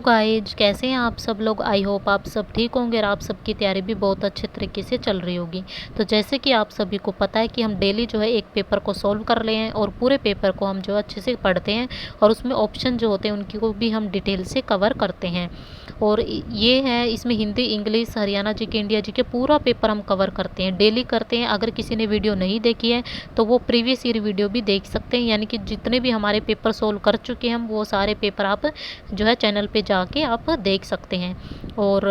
Guys, कैसे हैं आप सब लोग। आई होप आप सब ठीक होंगे और आप सबकी तैयारी भी बहुत अच्छे तरीके से चल रही होगी। तो जैसे कि आप सभी को पता है कि हम डेली जो है एक पेपर को सॉल्व कर रहे हैं और पूरे पेपर को हम जो है अच्छे से पढ़ते हैं और उसमें ऑप्शन जो होते हैं उनकी को भी हम डिटेल से कवर करते हैं। और ये है, इसमें Hindi, English, Haryana GK, India GK पूरा पेपर हम कवर करते हैं, डेली करते हैं। अगर किसी ने वीडियो नहीं देखी है तो वो प्रीवियस ईयर वीडियो भी देख सकते हैं, यानी कि जितने भी हमारे पेपर सोल्व कर चुके हैं हम वो सारे पेपर आप जो है चैनल पे जाके आप देख सकते हैं। और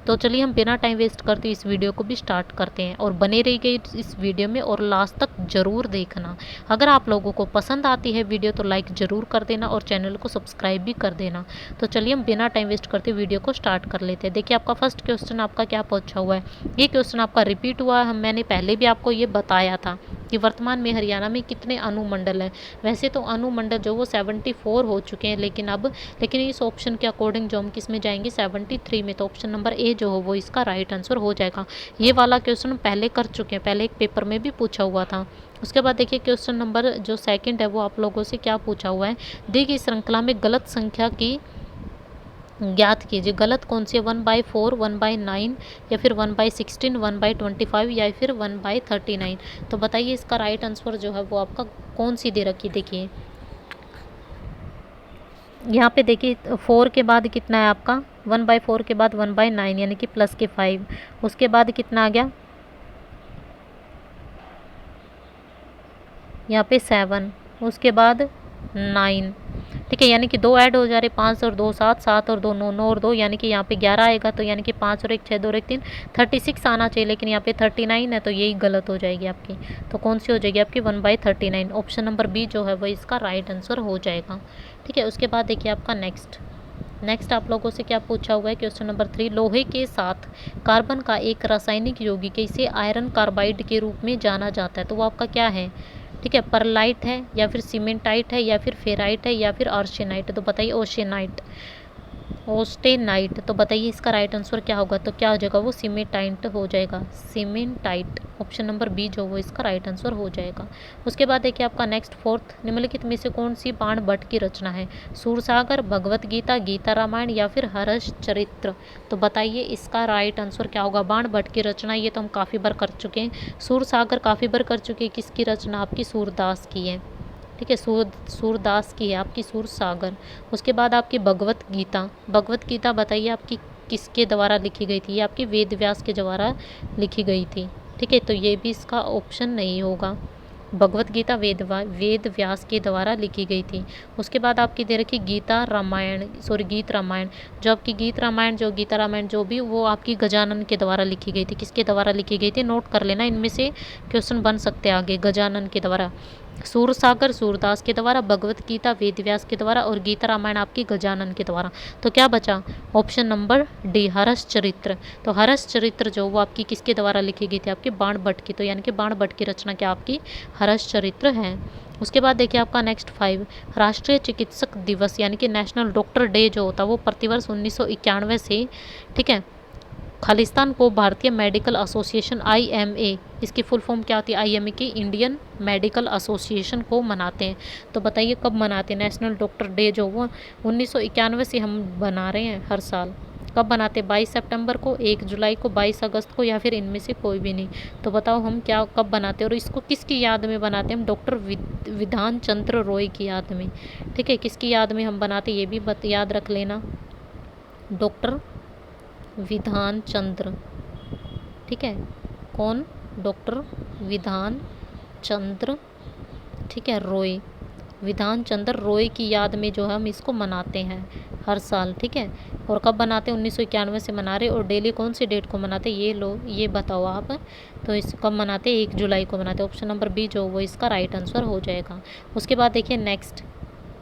तो चलिए हम बिना टाइम वेस्ट करते इस वीडियो को भी स्टार्ट करते हैं और बने रहिए इस वीडियो में और लास्ट तक ज़रूर देखना। अगर आप लोगों को पसंद आती है वीडियो तो लाइक ज़रूर कर देना और चैनल को सब्सक्राइब भी कर देना। तो चलिए हम बिना टाइम वेस्ट करते वीडियो को स्टार्ट कर लेते हैं। देखिए आपका फर्स्ट क्वेश्चन आपका क्या पूछा हुआ है। ये क्वेश्चन आपका रिपीट हुआ है। मैंने पहले भी आपको ये बताया था कि वर्तमान में हरियाणा में कितने अनुमंडल हैं। वैसे तो अनुमंडल जो वो 74 हो चुके हैं, लेकिन इस ऑप्शन के अकॉर्डिंग जो हम किस में जाएंगे 73 में। तो ऑप्शन नंबर ए जो हो वो इसका राइट आंसर हो जाएगा। ये वाला क्वेश्चन पहले कर चुके हैं, पहले एक पेपर में भी पूछा हुआ था। उसके बाद देखिए क्वेश्चन नंबर जो सेकंड है वो आप लोगों से क्या पूछा हुआ है। दी गई श्रृंखला में गलत संख्या की ज्ञात कीजिए। गलत कौन सी है, 1/4, 1/9 या फिर 1/16, 1/25 या फिर 1/39। तो बताइए इसका राइट आंसर जो है वो आपका कौन सी दे रखी। देखिए यहाँ पे देखिए 4 के बाद कितना है आपका, 1/4 के बाद 1/9 यानी कि प्लस के 5। उसके बाद कितना आ गया यहाँ पे 7, उसके बाद 9। ठीक है, यानी कि 2 ऐड हो जा रहे, 5 और 2 7, 7 और 2 9, 9 और 2 यानी कि यहाँ पे 11 आएगा। तो यानी कि 5 और 1 6, 2 और 1 3, 36 आना चाहिए, लेकिन यहाँ पे 39 है तो यही गलत हो जाएगी आपकी। तो कौन सी हो जाएगी आपकी 1/39। ऑप्शन नंबर बी जो है वो इसका राइट आंसर हो जाएगा। ठीक है, उसके बाद देखिए आपका नेक्स्ट आप लोगों से क्या पूछा हुआ है। क्वेश्चन नंबर 3, लोहे के साथ कार्बन का एक रासायनिक यौगिक इसे आयरन कार्बाइड के रूप में जाना जाता है। तो वो आपका क्या है। ठीक है, परलाइट है या फिर सीमेंटाइट है या फिर फेराइट है या फिर आर्सेनाइट। तो बताइए ओस्टेनाइट। तो बताइए इसका राइट आंसर क्या होगा। तो क्या हो जाएगा वो सीमेंटाइट हो जाएगा, सीमेंटाइट। ऑप्शन नंबर बी जो वो इसका राइट आंसर हो जाएगा। उसके बाद देखिए आपका नेक्स्ट फोर्थ, निम्नलिखित में से कौन सी बाण भट्ट की रचना है। सूरसागर, भगवत गीता, गीता रामायण या फिर हर्ष चरित्र। तो बताइए इसका राइट आंसर क्या होगा। बाण भट्ट की रचना ये तो हम काफ़ी बार कर चुके हैं। सूरसागर काफ़ी बार कर चुके हैं। किसकी रचना आपकी, सूरदास की है। ठीक है, सूरदास की है आपकी सूरसागर। उसके बाद आपकी भगवत गीता बताइए आपकी किसके द्वारा लिखी गई थी। ये आपकी वेद व्यास के द्वारा लिखी गई थी। ठीक है, तो ये भी इसका ऑप्शन नहीं होगा। भगवत गीता वेद व्यास के द्वारा लिखी गई थी। उसके बाद आपकी दे रखी गीत रामायण। जो आपकी गीता रामायण जो भी वो आपकी गजानन के द्वारा लिखी गई थी। किसके द्वारा लिखी गई थी, नोट कर लेना, इनमें से क्वेश्चन बन सकते हैं आगे। गजानन के द्वारा, सूरसागर सूरदास के द्वारा, भगवत गीता वेद व्यास के द्वारा और गीता रामायण आपकी गजानन के द्वारा। तो क्या बचा, ऑप्शन नंबर डी, हर्ष चरित्र। तो हर्ष चरित्र जो वो आपकी किसके द्वारा लिखी गई थी, आपकी बाण भट्ट की। तो यानी कि बाण भट्ट की रचना क्या आपकी हर्ष चरित्र है। उसके बाद देखिए आपका नेक्स्ट 5, राष्ट्रीय चिकित्सक दिवस यानी कि नेशनल डॉक्टर डे जो होता है वो प्रतिवर्ष 1991 से, ठीक है, खालिस्तान को भारतीय मेडिकल एसोसिएशन IMA, इसकी फुल फॉर्म क्या होती है, IMA की इंडियन मेडिकल एसोसिएशन को मनाते हैं। तो बताइए कब मनाते हैं नेशनल डॉक्टर डे जो वो 1991 से हम बना रहे हैं हर साल। कब बनाते हैं, 22 सितंबर को, 1 जुलाई को, 22 अगस्त को या फिर इनमें से कोई भी नहीं। तो बताओ हम क्या कब बनाते हैं और इसको किसकी याद में बनाते हैं हम, डॉक्टर विधान चंद्र रॉय की याद में। ठीक है, किसकी याद में हम बनाते हैं ये भी याद रख लेना, डॉक्टर विधान चंद्र। ठीक है, कौन, डॉक्टर विधान चंद्र, ठीक है, रॉय, विधान चंद्र रॉय की याद में जो है हम इसको मनाते हैं हर साल। ठीक है, और कब बनाते हैं, 1991 से मना रहे। और डेली कौन सी डेट को मनाते हैं, ये लो ये बताओ आप। तो इस कब मनाते हैं, 1 जुलाई को मनाते हैं। ऑप्शन नंबर बी जो वो इसका राइट आंसर हो जाएगा। उसके बाद देखिए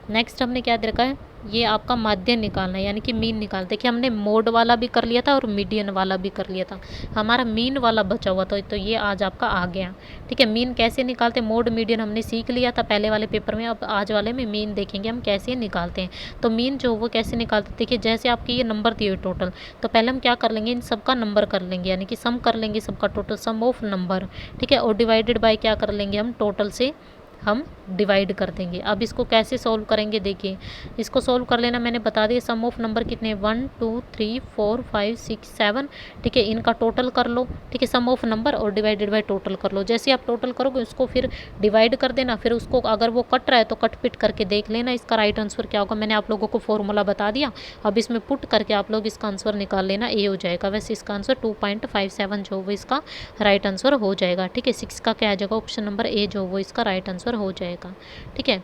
नेक्स्ट हमने क्या दे रखा है, ये आपका माध्य निकालना है यानी कि मीन निकाल। देखिए हमने मोड वाला भी कर लिया था और मीडियन वाला भी कर लिया था, हमारा मीन वाला बचा हुआ था। तो ये आज आपका आ गया। ठीक है, मीन कैसे निकालते हैं, मोड मीडियन हमने सीख लिया था पहले वाले पेपर में। अब आज वाले में मीन देखेंगे हम कैसे निकालते हैं। तो मीन जो वो कैसे निकालते हैं, देखिए जैसे आपके ये नंबर दिए टोटल, तो पहले हम क्या कर लेंगे, इन सबका नंबर कर लेंगे यानी कि सम कर लेंगे सबका टोटल, सम ऑफ नंबर। ठीक है, और डिवाइडेड बाय क्या कर लेंगे हम, टोटल से हम डिवाइड कर देंगे। अब इसको कैसे सॉल्व करेंगे, देखिए इसको सॉल्व कर लेना मैंने बता दिया। सम ऑफ नंबर कितने 1 2 3 4 5 6 7, ठीक है, इनका टोटल कर लो, ठीक है, सम ऑफ नंबर और डिवाइडेड बाय टोटल कर लो। जैसे आप टोटल करोगे उसको फिर डिवाइड कर देना, फिर उसको अगर वो कट रहा है तो कट पिट करके देख लेना इसका राइट आंसर क्या होगा। मैंने आप लोगों को फॉर्मूला बता दिया, अब इसमें पुट करके आप लोग इसका आंसर निकाल लेना, ए हो जाएगा। वैसे इसका आंसर 2.57 जो वो इसका राइट आंसर हो जाएगा, ठीक है। 6 का क्या आ जाएगा, ऑप्शन नंबर ए जो वो इसका राइट आंसर हो जाएगा, ठीक है।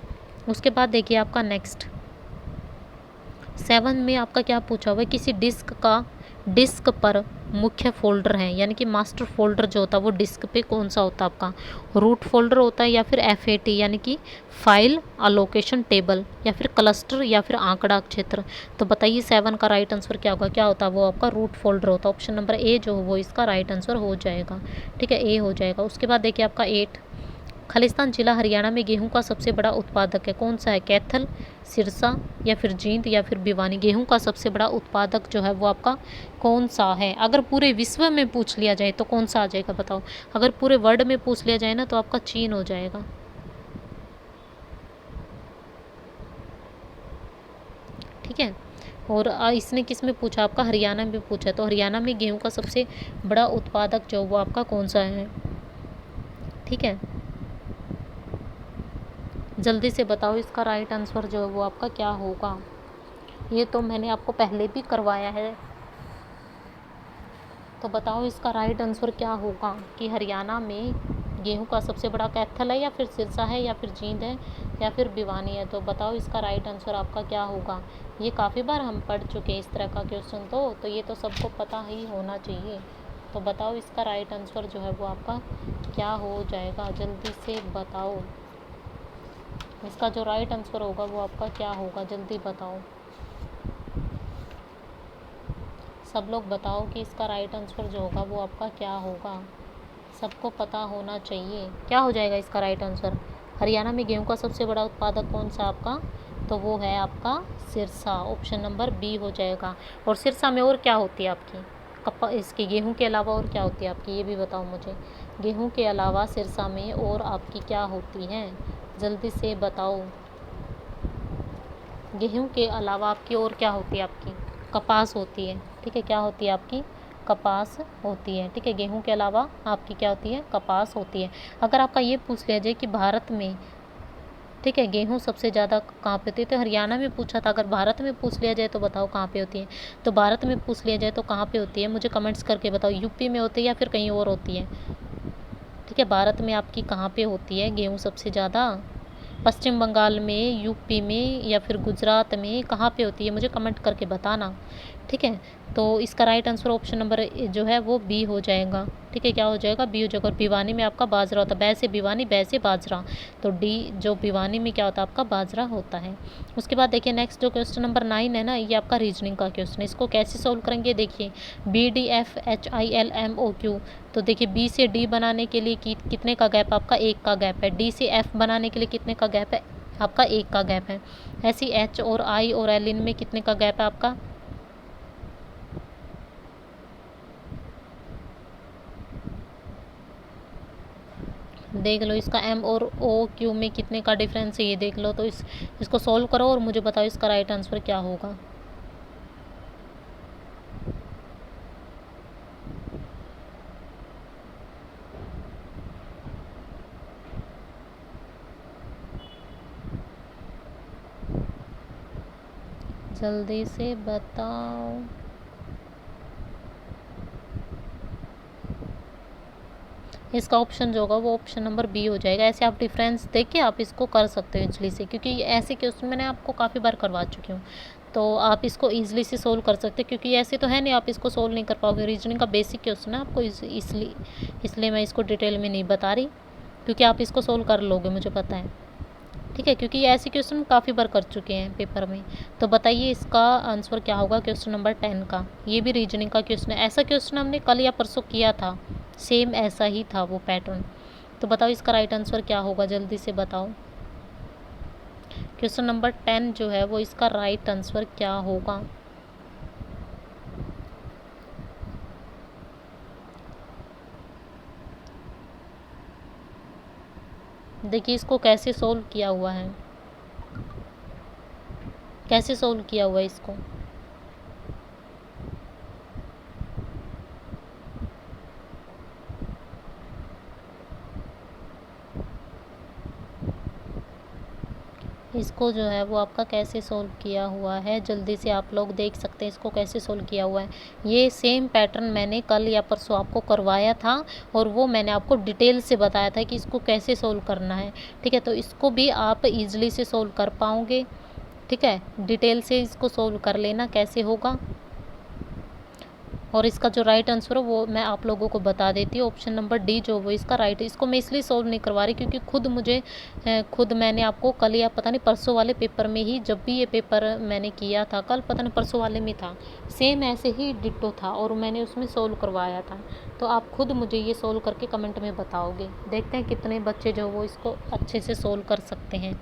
उसके बाद देखिए आपका नेक्स्ट 7 में आपका क्या पूछा हुआ है, किसी डिस्क पर मुख्य फोल्डर है, यानी कि मास्टर फोल्डर जो होता है वो डिस्क पे कौन सा होता है आपका, रूट फोल्डर होता है या फिर FAT यानी कि फाइल अलोकेशन टेबल, या फिर क्लस्टर, या फिर आंकड़ा क्षेत्र। तो बताइए 7 का राइट आंसर क्या होगा, क्या होता है वो आपका रूट फोल्डर होता है। ऑप्शन नंबर ए जो वो इसका राइट आंसर हो जाएगा, ठीक है, ए हो जाएगा। उसके बाद देखिए आपका 8, खालिस्तान जिला हरियाणा में गेहूं का सबसे बड़ा उत्पादक है, कौन सा है, कैथल, सिरसा, या फिर जींद, या फिर भिवानी। गेहूं का सबसे बड़ा उत्पादक जो है वो आपका कौन सा है। अगर पूरे विश्व में पूछ लिया जाए तो कौन सा आ जाएगा बताओ। अगर पूरे वर्ल्ड में पूछ लिया जाए ना तो आपका चीन हो जाएगा, ठीक है। और इसने किस में पूछा, आपका हरियाणा में पूछा, तो हरियाणा में गेहूं का सबसे बड़ा उत्पादक जो वो आपका कौन सा है, ठीक है। जल्दी से बताओ इसका राइट आंसर जो है वो आपका क्या होगा। ये तो मैंने आपको पहले भी करवाया है, तो बताओ इसका राइट आंसर क्या होगा कि हरियाणा में गेहूं का सबसे बड़ा कैथल है, या फिर सिरसा है, या फिर जींद है, या फिर भिवानी है। तो बताओ इसका राइट आंसर आपका क्या होगा। ये काफ़ी बार हम पढ़ चुके हैं इस तरह का क्वेश्चन, तो ये तो सबको पता ही होना चाहिए। तो बताओ इसका राइट आंसर जो है वो आपका क्या हो जाएगा, जल्दी से बताओ इसका जो राइट आंसर होगा वो आपका क्या होगा, जल्दी बताओ। सब लोग बताओ कि इसका राइट आंसर जो होगा वो आपका क्या होगा, सबको पता होना चाहिए। क्या हो जाएगा इसका राइट आंसर, हरियाणा में गेहूं का सबसे बड़ा उत्पादक कौन सा आपका, तो वो है आपका सिरसा, ऑप्शन नंबर बी हो जाएगा। और सिरसा में और क्या होती है आपकी, इसके गेहूं के अलावा और क्या होती है आपकी, ये भी बताओ मुझे। गेहूं के अलावा सिरसा में और आपकी क्या होती हैं, जल्दी से बताओ। गेहूं के अलावा आपकी और क्या होती है आपकी, कपास होती है, ठीक है, क्या होती है आपकी, कपास होती है, ठीक है। गेहूं के अलावा आपकी क्या होती है, कपास होती है। अगर आपका ये पूछ लिया जाए कि भारत में, ठीक है, गेहूं सबसे ज़्यादा कहाँ पे होती है, तो हरियाणा में पूछा था। अगर भारत में पूछ लिया जाए तो बताओ कहाँ पे होती है। तो भारत में पूछ लिया जाए तो कहाँ पे होती है, मुझे कमेंट्स करके बताओ, यूपी में होती है या फिर कहीं और होती है, ठीक है। भारत में आपकी कहाँ पे होती है गेहूँ सबसे ज़्यादा, पश्चिम बंगाल में, यूपी में, या फिर गुजरात में, कहाँ पे होती है, मुझे कमेंट करके बताना, ठीक है। तो इसका राइट आंसर ऑप्शन नंबर जो है वो बी हो जाएगा, ठीक है, क्या हो जाएगा, बी हो जाएगा। और भिवानी में आपका बाजरा होता है, बै से भिवानी, बै से बाजरा, तो डी जो भिवानी में क्या होता है आपका बाजरा होता है। उसके बाद देखिए नेक्स्ट जो क्वेश्चन नंबर 9 है ना, ये आपका रीजनिंग का क्वेश्चन है। इसको कैसे सोल्व करेंगे, देखिए BDFHILMOQ, तो देखिए बी से डी बनाने के लिए कितने का गैप, आपका एक का गैप है। डी से एफ बनाने के लिए कितने का गैप है, आपका एक का गैप है। ऐसी एच और आई और एल इनमें कितने का गैप है आपका, देख लो। इसका एम और ओ क्यू में कितने का डिफरेंस है ये देख लो। तो इसको सॉल्व करो और मुझे बताओ इसका राइट आंसर क्या होगा। जल्दी से बताओ। इसका ऑप्शन जो होगा वो ऑप्शन नंबर बी हो जाएगा। ऐसे आप डिफरेंस देख के आप इसको कर सकते हो इजली से, क्योंकि ऐसे क्वेश्चन मैंने आपको काफ़ी बार करवा चुकी हूँ, तो आप इसको ईजिली से सोल्व कर सकते हैं। क्योंकि ऐसे तो है नहीं आप इसको सोल्व नहीं कर पाओगे, रीजनिंग का बेसिक क्वेश्चन है आपको, इसलिए मैं इसको डिटेल में नहीं बता रही, क्योंकि आप इसको सोल्व कर लोगे मुझे पता है, ठीक है। क्योंकि ऐसे क्वेश्चन काफ़ी बार कर चुके हैं पेपर में। तो बताइए इसका आंसर क्या होगा क्वेश्चन नंबर 10 का। ये भी रीजनिंग का क्वेश्चन है, ऐसा क्वेश्चन हमने कल या परसों किया था, सेम ऐसा ही था वो पैटर्न। तो बताओ इसका राइट आंसर क्या होगा, जल्दी से बताओ। क्वेश्चन नंबर 10 जो है वो इसका राइट आंसर क्या होगा। देखिए इसको कैसे सोल्व किया हुआ है, कैसे सोल्व किया हुआ है इसको। इसको जो है वो आपका कैसे सोल्व किया हुआ है, जल्दी से आप लोग देख सकते हैं इसको कैसे सोल्व किया हुआ है। ये सेम पैटर्न मैंने कल या परसों आपको करवाया था और वो मैंने आपको डिटेल से बताया था कि इसको कैसे सोल्व करना है। ठीक है, तो इसको भी आप इजीली से सोल्व कर पाओगे। ठीक है, डिटेल से इसको सोल्व कर लेना कैसे होगा। और इसका जो राइट आंसर है वो मैं आप लोगों को बता देती हूँ, ऑप्शन नंबर डी जो वो इसका राइट है। इसको मैं इसलिए सोल्व नहीं करवा रही क्योंकि खुद मैंने आपको कल या पता नहीं परसों वाले पेपर में ही, जब भी ये पेपर मैंने किया था, कल पता नहीं परसों वाले में था, सेम ऐसे ही डिट्टो था और मैंने उसमें सोल्व करवाया था। तो आप खुद मुझे ये सोल्व करके कमेंट में बताओगे। देखते हैं कितने बच्चे जो वो इसको अच्छे से सोल्व कर सकते हैं।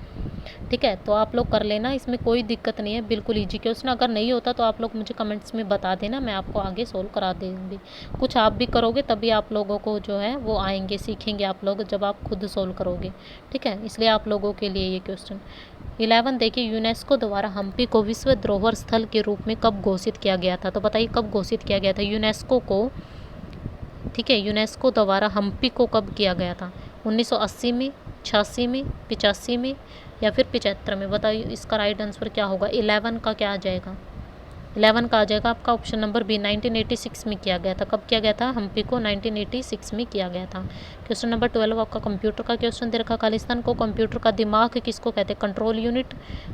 ठीक है, तो आप लोग कर लेना, इसमें कोई दिक्कत नहीं है, बिल्कुल ईजी क्वेश्चन। अगर नहीं होता तो आप लोग मुझे कमेंट्स में बता देना, मैं आपको आगे सोल्व करा दूँगी। कुछ आप भी करोगे तभी आप लोगों को जो है वो आएंगे, सीखेंगे आप लोग जब आप खुद सोल्व करोगे। ठीक है, इसलिए आप लोगों के लिए ये क्वेश्चन। 11 देखिए, यूनेस्को द्वारा हम्पी को विश्व धरोहर स्थल के रूप में कब घोषित किया गया था। तो बताइए कब घोषित किया गया था यूनेस्को को। ठीक है, यूनेस्को द्वारा हम्पी को कब किया गया था, 1980 में, 86 में, 85 में या फिर 75 में। बताइए इसका राइट आंसर क्या होगा। 11 का क्या आ जाएगा, 11 का आ जाएगा आपका ऑप्शन नंबर बी, 1986 में किया गया था। कब किया गया था, हम्पी को 1986 में किया गया था। क्वेश्चन नंबर 12 आपका कंप्यूटर का क्वेश्चन दे रखा। खालिस्तान को कंप्यूटर का दिमाग किसको कहते हैं। Control unit,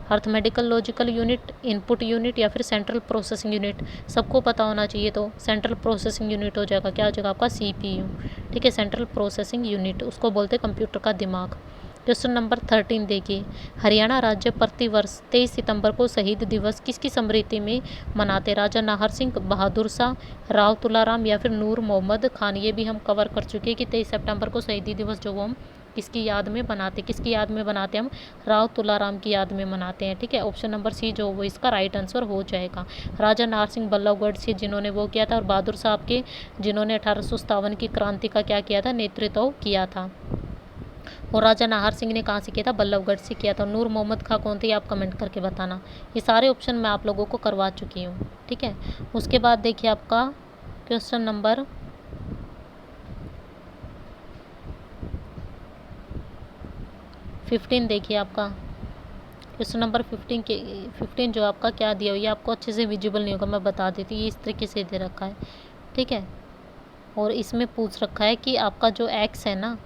arithmetical logical unit, input unit या फिर सेंट्रल प्रोसेसिंग यूनिट। सबको पता होना चाहिए, तो सेंट्रल प्रोसेसिंग यूनिट हो जाएगा। क्या हो जाएगा आपका, CPU। ठीक है, सेंट्रल प्रोसेसिंग यूनिट उसको बोलते हैं कंप्यूटर का दिमाग। क्वेश्चन नंबर 13 देखिए, हरियाणा राज्य प्रतिवर्ष 23 सितंबर को शहीद दिवस किसकी स्मृति में मनाते। राजा नाहर सिंह, बहादुर शाह, राव तुलाराम या फिर नूर मोहम्मद खान। ये भी हम कवर कर चुके हैं कि 23 सितंबर को शहीदी दिवस जो वो हम किसकी याद में बनाते, किसकी याद में बनाते हम, राव तुलाराम की याद में मनाते हैं। ठीक है, ऑप्शन नंबर सी जो वो इसका राइट आंसर हो जाएगा। राजा नाहर सिंह बल्लभगढ़ से जिन्होंने वो किया था, और बहादुर साहब के जिन्होंने 1857 की क्रांति का क्या किया था, नेतृत्व किया था। और राजा नाहर सिंह ने कहाँ से किया था, बल्लभगढ़ से किया था। नूर मोहम्मद खां कौन थे, आप कमेंट करके बताना। ये सारे ऑप्शन मैं आप लोगों को करवा चुकी हूँ। ठीक है, उसके बाद देखिए आपका क्वेश्चन नंबर 15 देखिए आपका क्वेश्चन नंबर 15 जो आपका क्या दिया हुआ, ये आपको अच्छे से विजिबल नहीं होगा, मैं बता देती हूँ। ये इस तरीके से दे रखा है। ठीक है, और इसमें पूछ रखा है कि आपका जो x है ना,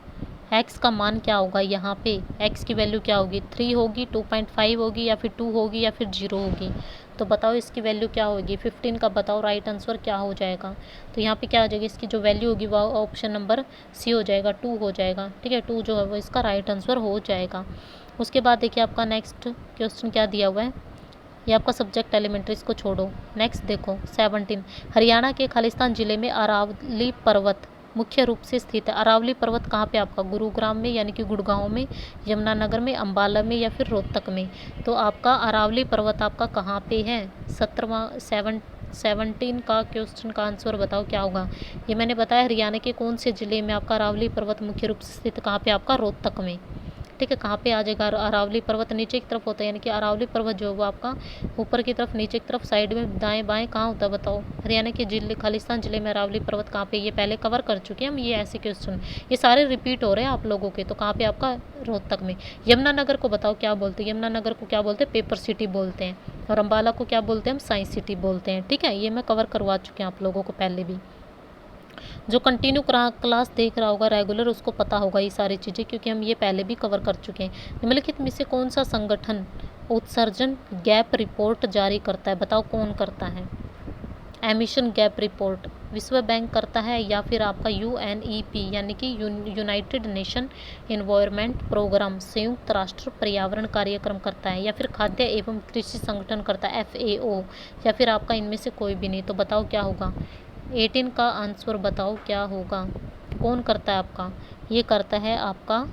x का मान क्या होगा यहाँ पे, x की वैल्यू क्या होगी, 3 होगी, 2.5 होगी या फिर 2 होगी या फिर 0 होगी। तो बताओ इसकी वैल्यू क्या होगी, 15 का बताओ राइट आंसर क्या हो जाएगा। तो यहाँ पे क्या हो जाएगा, इसकी जो वैल्यू होगी वो ऑप्शन नंबर सी हो जाएगा, 2 हो जाएगा। ठीक है, 2 जो है वो इसका राइट आंसर हो जाएगा। उसके बाद देखिए आपका नेक्स्ट क्वेश्चन क्या दिया हुआ है, ये आपका सब्जेक्ट एलिमेंट्री, इसको छोड़ो। नेक्स्ट देखो 17, हरियाणा के खालिस्तान जिले में अरावली पर्वत मुख्य रूप से स्थित है। अरावली पर्वत कहाँ पे आपका, गुरुग्राम में यानी कि गुड़गांव में, यमुनानगर में, अंबाला में या फिर रोहतक में। तो आपका अरावली पर्वत आपका कहाँ पे है, 17 का क्वेश्चन का आंसर बताओ क्या होगा। ये मैंने बताया हरियाणा के कौन से ज़िले में आपका अरावली पर्वत मुख्य रूप से स्थित, कहाँ पे आपका, रोहतक में। ठीक है, कहाँ पे आ जाएगा, अरावली पर्वत नीचे की तरफ होता है, यानी कि अरावली पर्वत जो है वो आपका ऊपर की तरफ, नीचे की तरफ, साइड में, दाएं बाएं कहाँ होता है बताओ। हरियाणा के जिले, खालिस्तान जिले में अरावली पर्वत कहाँ पे, ये पहले कवर कर चुके हैं हम। ये ऐसे क्वेश्चन ये सारे रिपीट हो रहे हैं आप लोगों के। तो कहाँ पे आपका, रोहतक में। यमुनानगर को बताओ क्या बोलते हैं, यमुनानगर को क्या बोलते हैं, पेपर सिटी बोलते हैं। और अम्बाला को क्या बोलते हैं, हम साइंस सिटी बोलते हैं। ठीक है, ये मैं कवर करवा चुके हैं आप लोगों को पहले भी। जो कंटिन्यू क्लास देख रहा होगा रेगुलर, उसको पता होगा ये सारी चीज़ें, क्योंकि हम ये पहले भी कवर कर चुके हैं। निम्नलिखित में से कौन सा संगठन उत्सर्जन गैप रिपोर्ट जारी करता है, बताओ कौन करता है। एमिशन गैप रिपोर्ट विश्व बैंक करता है या फिर आपका UNEP यानी कि यूनाइटेड नेशन एनवायरनमेंट प्रोग्राम, संयुक्त राष्ट्र पर्यावरण कार्यक्रम करता है, या फिर खाद्य एवं कृषि संगठन करता है FAO, या फिर आपका इनमें से कोई भी नहीं। तो बताओ क्या होगा, 18 का आंसर बताओ क्या होगा, कौन करता है आपका, ये करता है आपका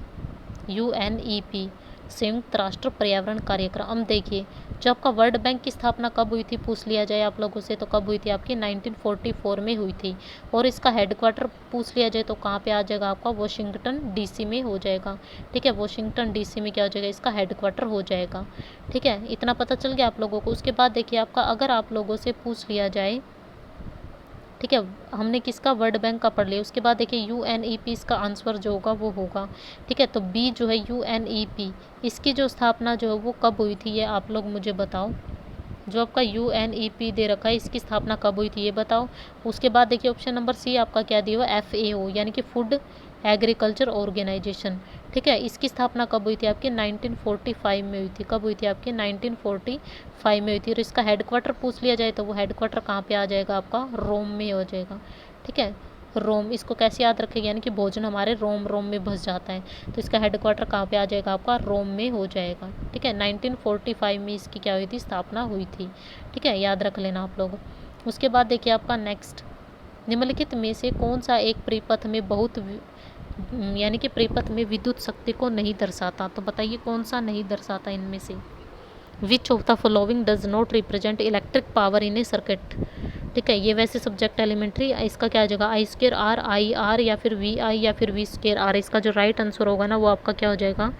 UNEP, संयुक्त राष्ट्र पर्यावरण कार्यक्रम। देखिए जो आपका वर्ल्ड बैंक की स्थापना कब हुई थी पूछ लिया जाए आप लोगों से, तो कब हुई थी आपकी 1944 में हुई थी। और इसका हेडक्वार्टर पूछ लिया जाए तो कहाँ पे आ जाएगा आपका, वॉशिंगटन डीसी में हो जाएगा। ठीक है, वॉशिंगटन डीसी में क्या हो जाएगा, इसका हेडक्वार्टर हो जाएगा। ठीक है, इतना पता चल गया आप लोगों को। उसके बाद देखिए आपका, अगर आप लोगों से पूछ लिया जाए, ठीक है, हमने किसका, वर्ल्ड बैंक का पढ़ लिया। उसके बाद देखिए यूएनईपी, इसका आंसर जो होगा वो होगा। ठीक है, तो बी जो है यूएनईपी, इसकी जो स्थापना जो है वो कब हुई थी, ये आप लोग मुझे बताओ। जो आपका यूएनईपी दे रखा है, इसकी स्थापना कब हुई थी ये बताओ। उसके बाद देखिए ऑप्शन नंबर सी आपका क्या दिया हुआ, FAO यानी कि फूड एग्रीकल्चर ऑर्गेनाइजेशन। ठीक है, इसकी स्थापना कब हुई थी आपकी, 1945 में हुई थी। कब हुई थी आपकी, 1945 में हुई थी। और इसका हेडक्वार्टर पूछ लिया जाए तो वो हेडक्वार्टर कहाँ पे आ जाएगा आपका, रोम में हो जाएगा। ठीक है, रोम, इसको कैसे याद रखेंगे, यानी कि भोजन हमारे रोम रोम में बस जाता है, तो इसका हेडक्वार्टर कहाँ पे आ जाएगा आपका, रोम में हो जाएगा। ठीक है, 1945 में इसकी क्या हुई थी, स्थापना हुई थी। ठीक है, याद रख लेना आप लोग। उसके बाद देखिए आपका नेक्स्ट, निम्नलिखित में से कौन सा एक परिपथ में बहुत यानी कि परिपथ में विद्युत शक्ति को नहीं दर्शाता, तो बताइए कौन सा नहीं दर्शाता इनमें से। Which of the following does not represent electric power in A circuit. ठीक है, ये वैसे सब्जेक्ट एलिमेंट्री, इसका क्या आ जाएगा, I²R, IR या फिर VI या फिर V²R। इसका जो राइट आंसर होगा ना वो आपका क्या हो जाएगा,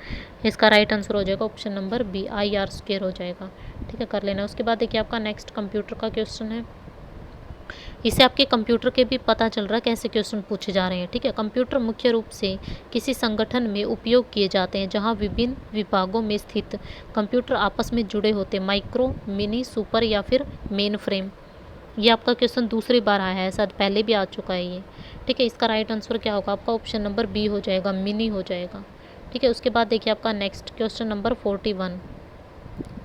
इसका राइट आंसर हो जाएगा ऑप्शन नंबर बी, IR² हो जाएगा। ठीक है, कर लेना। उसके बाद देखिए आपका नेक्स्ट कंप्यूटर का क्वेश्चन है। इससे आपके कंप्यूटर के भी पता चल रहा है कैसे क्वेश्चन पूछे जा रहे हैं। ठीक है, कंप्यूटर मुख्य रूप से किसी संगठन में उपयोग किए जाते हैं जहां विभिन्न विभागों में स्थित कंप्यूटर आपस में जुड़े होते हैं, माइक्रो, मिनी, सुपर या फिर मेन फ्रेम। ये आपका क्वेश्चन दूसरी बार आया है, शायद पहले भी आ चुका है ये। ठीक है, इसका राइट आंसर क्या होगा आपका, ऑप्शन नंबर बी हो जाएगा, मिनी हो जाएगा। ठीक है, उसके बाद देखिए आपका नेक्स्ट क्वेश्चन नंबर 41।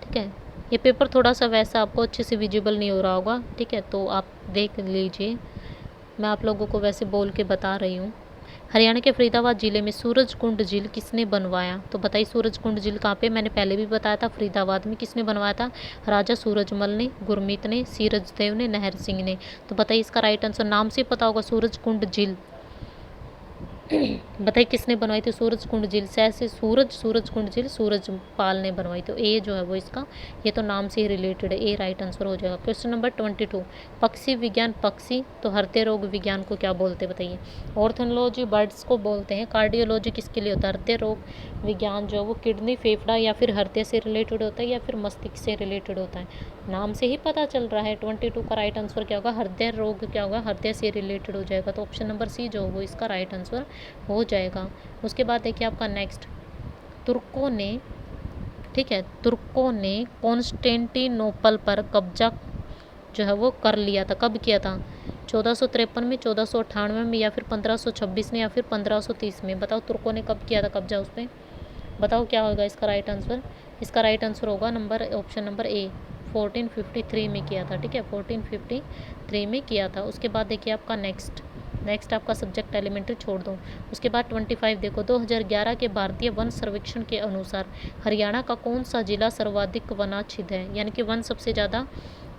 ठीक है, ये पेपर थोड़ा सा वैसा आपको अच्छे से विजिबल नहीं हो रहा होगा। ठीक है, तो आप देख लीजिए, मैं आप लोगों को वैसे बोल के बता रही हूँ। हरियाणा के फरीदाबाद जिले में सूरजकुंड झील किसने बनवाया, तो बताइए सूरजकुंड झील कहाँ पे, मैंने पहले भी बताया था, फरीदाबाद में। किसने बनवाया था, राजा सूरजमल ने, गुरमीत ने, सीरजदेव ने, नहर सिंह ने। तो बताइए इसका राइट आंसर, नाम से पता होगा सूरजकुंड झील। बताइए किसने बनवाई थी सूरजकुंड झील, से सूरजकुंड झील सूरजपाल ने बनवाई। तो ए जो है वो इसका, ये तो नाम से ही रिलेटेड है, ए राइट आंसर हो जाएगा। क्वेश्चन नंबर 22, पक्षी विज्ञान, पक्षी तो हृदय रोग विज्ञान को क्या बोलते हैं बताइए। ऑर्थोलॉजी बर्ड्स को बोलते हैं। कार्डियोलॉजी किसके लिए होता है, हृदय रोग विज्ञान जो है वो किडनी, फेफड़ा या फिर हृदय से रिलेटेड होता है या फिर मस्तिष्क से रिलेटेड होता है, नाम से ही पता चल रहा है। 22 का राइट आंसर क्या होगा, हृदय रोग क्या होगा, हृदय से रिलेटेड हो जाएगा। तो ऑप्शन नंबर सी जो वो इसका राइट आंसर हो जाएगा। उसके बाद देखिए आपका नेक्स्ट, तुर्कों ने, ठीक है, तुर्कों ने कॉन्स्टेंटिनोपल पर कब्जा जो है वो कर लिया था, कब किया था, 1453 में, 1498 में या फिर 1526 में या फिर 1530 में। बताओ तुर्कों ने कब किया था कब्जा उस पर, बताओ क्या होगा इसका राइट आंसर। इसका राइट आंसर होगा नंबर, ऑप्शन नंबर ए, 1453 में किया था। ठीक है, 1453 में किया था। उसके बाद देखिए आपका नेक्स्ट आपका सब्जेक्ट एलिमेंट्री छोड़ दो। उसके बाद 25 देखो, 2011 के भारतीय वन सर्वेक्षण के अनुसार हरियाणा का कौन सा जिला सर्वाधिक वनाच्छिद है, यानी कि वन सबसे ज़्यादा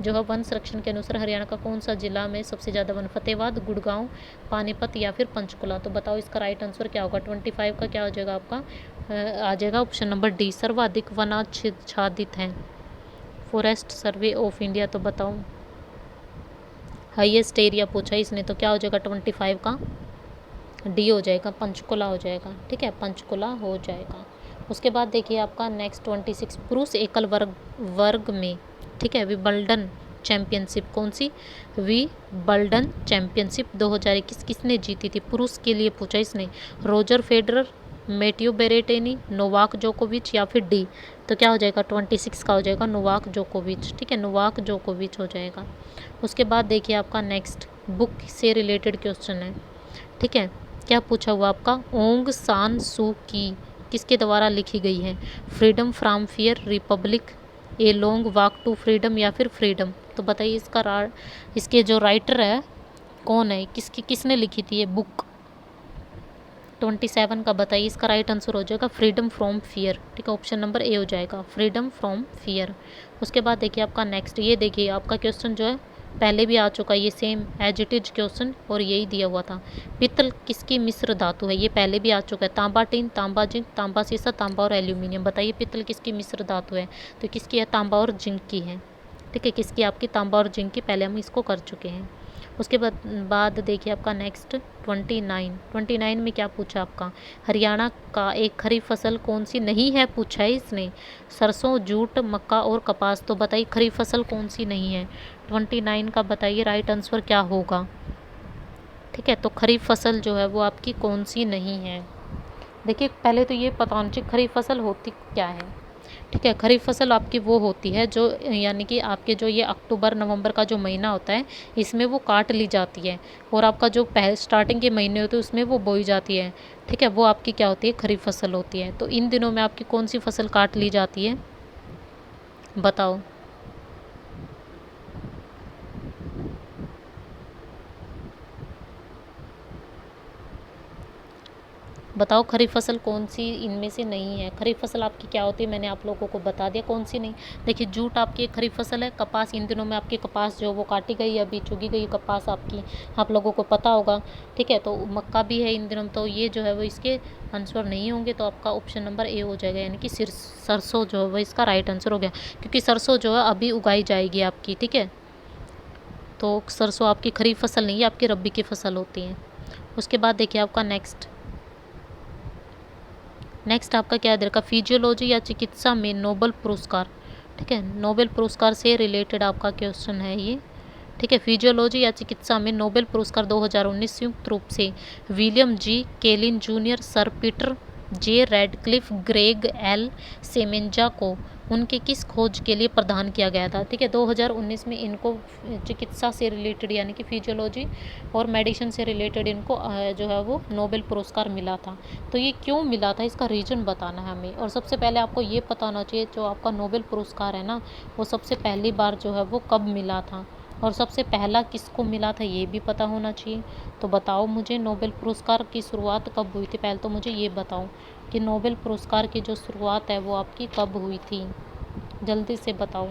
जो है वन संरक्षण के अनुसार हरियाणा का कौन सा जिला में सबसे ज़्यादा वन, फतेहाबाद, गुड़गांव, पानीपत या फिर पंचकुला। तो बताओ इसका राइट आंसर क्या होगा, 25 का क्या हो जाएगा आपका, आ जाएगा ऑप्शन नंबर डी, सर्वाधिक वनाच्छादित हैं, फॉरेस्ट सर्वे ऑफ इंडिया। तो बताओ हाईएस्ट एरिया पूछा इसने, तो क्या हो जाएगा 25 का, डी हो जाएगा, पंचकुला हो जाएगा। ठीक है, पंचकुला हो जाएगा। उसके बाद देखिए आपका नेक्स्ट 26, पुरुष एकल वर्ग में, ठीक है, विंबलडन चैंपियनशिप, कौन सी, विंबलडन चैंपियनशिप 2021 किसने जीती थी, पुरुष के लिए पूछा इसने, रोजर फेडरर, मैटियो बेरेटेनी, नोवाक जोकोविच या फिर डी। तो क्या हो जाएगा 26 का हो जाएगा नोवाक जोकोविच। ठीक है, नोवाक जोकोविच हो जाएगा। उसके बाद देखिए आपका नेक्स्ट बुक से रिलेटेड क्वेश्चन है। ठीक है, क्या पूछा हुआ आपका, ओंग सान सू की किसके द्वारा लिखी गई है, freedom from fear, republic, a long walk to freedom या फिर फ्रीडम। तो बताइए इसके जो राइटर है कौन है, किसने लिखी थी ये बुक, 27 का बताइए इसका राइट आंसर हो जाएगा फ्रीडम फ्रॉम फियर। ठीक है, ऑप्शन नंबर ए हो जाएगा, फ्रीडम फ्रॉम फियर। उसके बाद देखिए आपका नेक्स्ट, ये देखिए आपका क्वेश्चन जो है पहले भी आ चुका है ये same as it is question, और यही दिया हुआ था। पित्तल किसकी मिश्र धातु है, ये पहले भी आ चुका है। तांबा टिन, तांबा जिंक, तांबा सीसा, तांबा और एल्यूमिनियम। बताइए पित्तल किसकी मिश्र धातु है, तो किसकी है, तांबा और जिंक की है। ठीक है, किसकी, आपकी तांबा और जिंक की, पहले हम इसको कर चुके हैं। उसके बाद देखिए आपका नेक्स्ट 29 में क्या पूछा आपका, हरियाणा का एक खरीफ फसल कौन सी नहीं है पूछा है इसने। सरसों, जूट, मक्का और कपास। तो बताइए खरीफ फसल कौन सी नहीं है, 29 का बताइए राइट आंसर क्या होगा। ठीक है, तो खरीफ फसल जो है वो आपकी कौन सी नहीं है। देखिए पहले तो ये पता होना चाहिए खरीफ फसल होती क्या है। ठीक है, खरीफ फसल आपकी वो होती है जो, यानी कि आपके जो ये अक्टूबर नवंबर का जो महीना होता है इसमें वो काट ली जाती है, और आपका जो स्टार्टिंग के महीने होते हैं उसमें वो बोई जाती है। ठीक है, वो आपकी क्या होती है, खरीफ फसल होती है। तो इन दिनों में आपकी कौन सी फसल काट ली जाती है, बताओ। बताओ खरीफ फसल कौन सी इनमें से नहीं है। खरीफ फसल आपकी क्या होती है, मैंने आप लोगों को बता दिया कौन सी नहीं। देखिए जूट आपकी एक खरीफ फसल है। कपास, इन दिनों में आपकी कपास जो वो काटी गई, अभी चुगी गई कपास आपकी, आप लोगों को पता होगा। ठीक है, तो मक्का भी है इन दिनों में, तो ये जो है वो इसके आंसर नहीं होंगे। तो आपका ऑप्शन नंबर ए हो जाएगा, यानी कि सरसों जो है वो इसका राइट आंसर हो गया, क्योंकि सरसों जो है अभी उगाई जाएगी आपकी। ठीक है, तो सरसों आपकी खरीफ फसल नहीं है, आपकी रब्बी की फसल होती है। उसके बाद देखिए आपका नेक्स्ट आपका क्या दे रखा, फिजियोलॉजी या चिकित्सा में नोबेल पुरस्कार। ठीक है, नोबेल पुरस्कार से रिलेटेड आपका क्वेश्चन है ये। ठीक है, फिजियोलॉजी या चिकित्सा में नोबेल पुरस्कार 2019 संयुक्त रूप से William G Kaelin Junior, sir Peter J Ratcliffe, Gregg L Semenza को उनके किस खोज के लिए प्रदान किया गया था। ठीक है, 2019 में इनको चिकित्सा से रिलेटेड यानी कि फिजियोलॉजी और मेडिसिन से रिलेटेड इनको जो है वो नोबेल पुरस्कार मिला था। तो ये क्यों मिला था, इसका रीज़न बताना है हमें। और सबसे पहले आपको ये पता होना चाहिए जो आपका नोबेल पुरस्कार है ना, वो सबसे पहली बार जो है वो कब मिला था, और सबसे पहला किसको मिला था ये भी पता होना चाहिए। तो बताओ मुझे नोबेल पुरस्कार की शुरुआत कब हुई थी, पहले तो मुझे ये बताओ कि नोबेल पुरस्कार की जो शुरुआत है वो आपकी कब हुई थी, जल्दी से बताओ।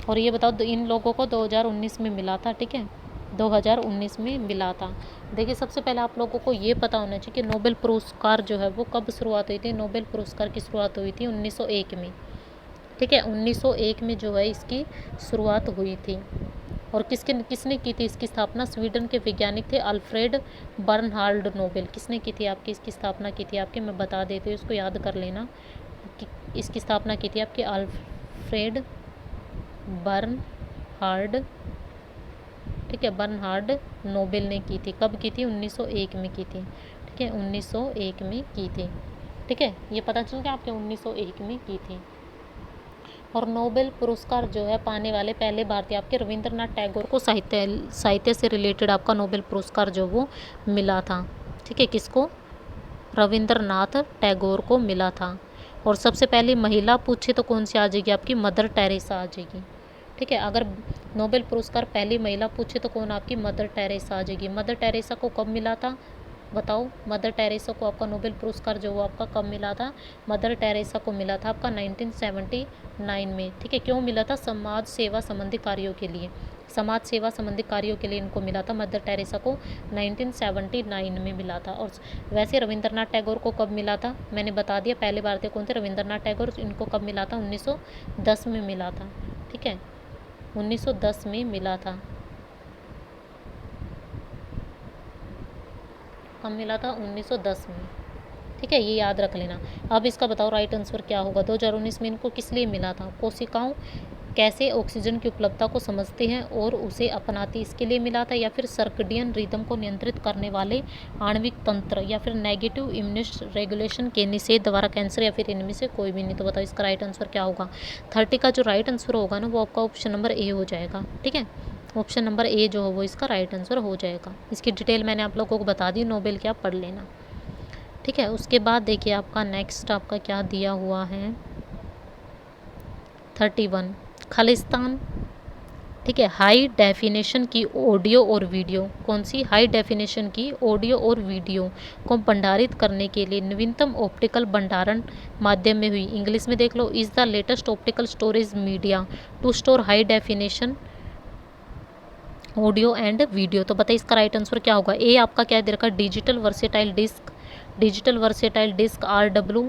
और ये बताओ इन लोगों को 2019 में मिला था। ठीक है, 2019 में मिला था। देखिए सबसे पहले आप लोगों को ये पता होना चाहिए कि नोबेल पुरस्कार जो है वो कब शुरुआत हुई थी। नोबेल पुरस्कार की शुरुआत हुई थी 1901 में। ठीक है, 1901 में जो है इसकी शुरुआत हुई थी। और किसने की थी इसकी स्थापना, स्वीडन के वैज्ञानिक थे अल्फ्रेड बर्नहार्ड नोबेल। किसने की थी आपकी, इसकी स्थापना की थी आपकी, मैं बता देती हूँ, इसको याद कर लेना कि इसकी स्थापना की थी आपकी अल्फ्रेड बर्नहार्ड। ठीक है, बर्नहार्ड नोबेल ने की थी। कब की थी, 1901 में की थी। ठीक है, 1901 में की थी। ठीक है, ये पता चल गया आपके 1901 में की थी। और नोबेल पुरस्कार जो है पाने वाले पहले भारतीय आपके रविंद्रनाथ टैगोर को साहित्य से रिलेटेड आपका नोबेल पुरस्कार जो वो मिला था। ठीक है, किसको, रविंद्रनाथ टैगोर को मिला था। और सबसे पहली महिला पूछे तो कौन सी आ जाएगी आपकी, मदर टेरेसा आ जाएगी। ठीक है, अगर नोबेल पुरस्कार पहली महिला पूछे तो कौन, आपकी मदर टेरेसा आ जाएगी। मदर टेरेसा को कब मिला था बताओ, मदर टेरेसा को आपका नोबेल पुरस्कार जो वो आपका कब मिला था, मदर टेरेसा को मिला था आपका 1979 में। ठीक है, क्यों मिला था, समाज सेवा संबंधी कार्यों के लिए, समाज सेवा संबंधी कार्यों के लिए इनको मिला था। मदर टेरेसा को 1979 में मिला था। और वैसे रविंद्रनाथ टैगोर को कब मिला था, मैंने बता दिया पहले भारतीय कौन थे, रविंद्रनाथ टैगोर। इनको कब मिला था, 1910 में मिला था। ठीक है, 1910 में मिला था। कब मिला था, 1910 में। ठीक है, ये याद रख लेना। अब इसका बताओ राइट आंसर क्या होगा। 2019 में इनको किस लिए मिला था, कोशिकाओं कैसे ऑक्सीजन की उपलब्धता को समझते हैं और उसे अपनाती, इसके लिए मिला था, या फिर सर्कडियन रिदम को नियंत्रित करने वाले आणविक तंत्र, या फिर नेगेटिव इम्यून रेगुलेशन के निषेध द्वारा कैंसर, या फिर इनमें से कोई भी नहीं। तो बताओ इसका राइट आंसर क्या होगा। 30 का जो राइट आंसर होगा ना वो आपका ऑप्शन नंबर ए हो जाएगा। ठीक है, ऑप्शन नंबर ए जो हो वो इसका राइट आंसर हो जाएगा। इसकी डिटेल मैंने आप लोगों को बता दी, नोबेल के आप पढ़ लेना। ठीक है, उसके बाद देखिए आपका नेक्स्ट आपका क्या दिया हुआ है, 31 खालिस्तान। ठीक है, हाई डेफिनेशन की ऑडियो और वीडियो, कौन सी, हाई डेफिनेशन की ऑडियो और वीडियो को भंडारित करने के लिए नवीनतम ऑप्टिकल भंडारण माध्यम में हुई। इंग्लिश में देख लो, is the latest optical storage media to store high definition audio and video. तो बताइए इसका राइट आंसर क्या होगा। ए आपका क्या दे रखा है, digital versatile disc, digital versatile disc RW,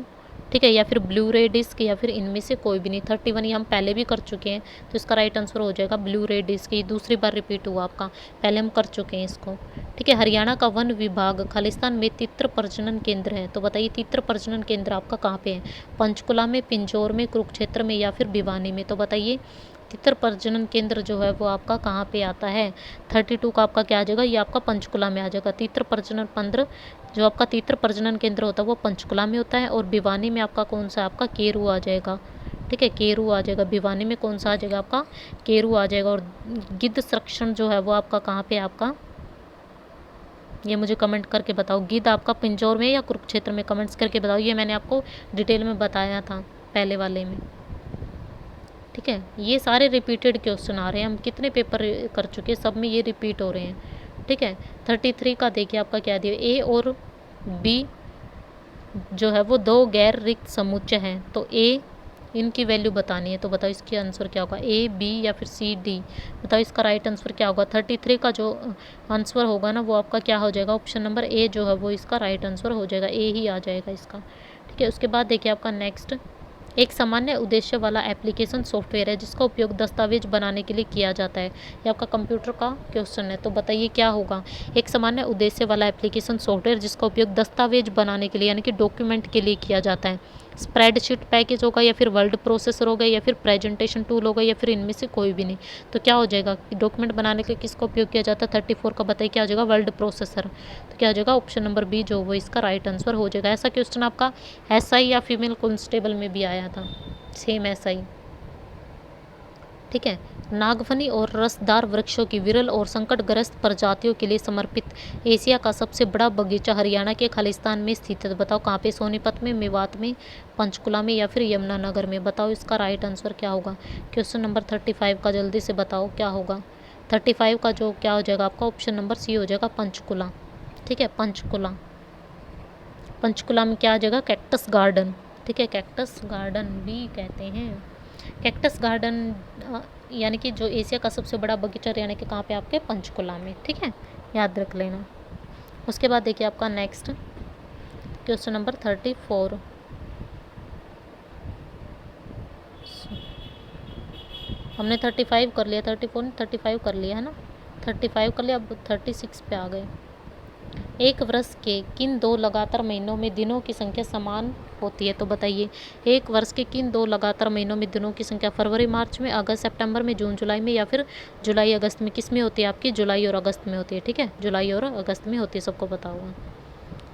ठीक है, या फिर ब्लू रे डिस्क, या फिर इनमें से कोई भी नहीं। 31 ये हम पहले भी कर चुके हैं, तो इसका राइट आंसर हो जाएगा ब्लू रे डिस्क। ये दूसरी बार रिपीट हुआ आपका, पहले हम कर चुके हैं इसको, ठीक है। हरियाणा का वन विभाग खालिस्तान में तित्र प्रजनन केंद्र है, तो बताइए तित्र प्रजनन केंद्र आपका कहाँ पे है, पंचकुला में, पिंजौर में, कुरुक्षेत्र में, या फिर भिवानी में। तो बताइए तितर प्रजनन केंद्र जो है वो आपका कहाँ पे आता है। 32 का आपका क्या आ जाएगा, ये आपका पंचकुला में आ जाएगा। तितर प्रजनन केंद्र जो आपका तितर प्रजनन केंद्र होता है वो पंचकुला में होता है, और भिवानी में आपका कौन सा, आपका केरू आ जाएगा, ठीक है, केरू आ जाएगा। भिवानी में कौन सा आ जाएगा, आपका केरू आ जाएगा। और गिद्ध संरक्षण जो है वो आपका कहाँ पे, आपका ये मुझे कमेंट करके बताओ। गिद्ध आपका पिंजौर में या कुरुक्षेत्र में, कमेंट्स करके बताओ। ये मैंने आपको डिटेल में बताया था पहले वाले में, ठीक है। ये सारे रिपीटेड क्वेश्चन आ रहे हैं, हम कितने पेपर कर चुके हैं, सब में ये रिपीट हो रहे हैं, ठीक है। 33 का देखिए आपका क्या दिया, ए और बी जो है वो दो गैर रिक्त समुच्चय हैं, तो ए इनकी वैल्यू बतानी है। तो बताओ इसके आंसर क्या होगा, ए बी या फिर सी डी, बताओ इसका राइट आंसर क्या होगा। 33 का जो आंसर होगा ना वो आपका क्या हो जाएगा, ऑप्शन नंबर ए जो है वो इसका राइट आंसर हो जाएगा, ए ही आ जाएगा इसका, ठीक है। उसके बाद देखिए आपका नेक्स्ट, एक सामान्य उद्देश्य वाला एप्लीकेशन सॉफ्टवेयर है जिसका उपयोग दस्तावेज बनाने के लिए किया जाता है। ये आपका कंप्यूटर का क्वेश्चन है, तो बताइए क्या होगा। एक सामान्य उद्देश्य वाला एप्लीकेशन सॉफ्टवेयर जिसका उपयोग दस्तावेज बनाने के लिए यानी कि डॉक्यूमेंट के लिए किया जाता है। स्प्रेडशीट पैकेज होगा, या फिर वर्ड प्रोसेसर होगा, या फिर प्रेजेंटेशन टूल होगा, या फिर इनमें से कोई भी नहीं। तो क्या हो जाएगा, डॉक्यूमेंट बनाने के लिए किसका उपयोग किया जाता है, 34 का बताइए क्या हो जाएगा, वर्ड प्रोसेसर। तो क्या हो जाएगा, ऑप्शन नंबर बी जो वो इसका राइट आंसर हो जाएगा। ऐसा क्वेश्चन आपका SI या फीमेल कांस्टेबल में भी आया था, सेम SI, ठीक है। नागफनी और रसदार वृक्षों की विरल और संकटग्रस्त प्रजातियों के लिए समर्पित एशिया का सबसे बड़ा बगीचा हरियाणा के खालिस्तान में स्थित है। बताओ कहाँ पे, सोनीपत में, मेवात में, पंचकुला में, या फिर यमुनानगर में। बताओ इसका राइट आंसर क्या होगा। क्वेश्चन नंबर 35 का जल्दी से बताओ क्या होगा। 35 का जो क्या हो जाएगा आपका, ऑप्शन नंबर सी हो जाएगा, पंचकुला, ठीक है। पंचकुला, पंचकुला में क्या आ जाएगा, कैक्टस गार्डन, ठीक है, कैक्टस गार्डन भी कहते हैं। कैक्टस गार्डन यानी कि जो एशिया का सबसे बड़ा बगीचा यानी कि कहाँ पे, आपके पंचकुला में, ठीक है, याद रख लेना। उसके बाद देखिए आपका नेक्स्ट क्वेश्चन नंबर 34, हमने 35 कर लिया, 34 ने 35 कर लिया है ना, 35 कर लिया, अब 36 पे आ गए। एक वर्ष के किन दो लगातार महीनों में दिनों की संख्या समान होती है। तो बताइए एक वर्ष के किन दो लगातार महीनों में दिनों की संख्या, फरवरी मार्च में, अगस्त सितंबर में, जून जुलाई में, या फिर जुलाई अगस्त में। किस में होती है आपकी, जुलाई और अगस्त में होती है, ठीक है, जुलाई और अगस्त में होती है, सबको पता होगा।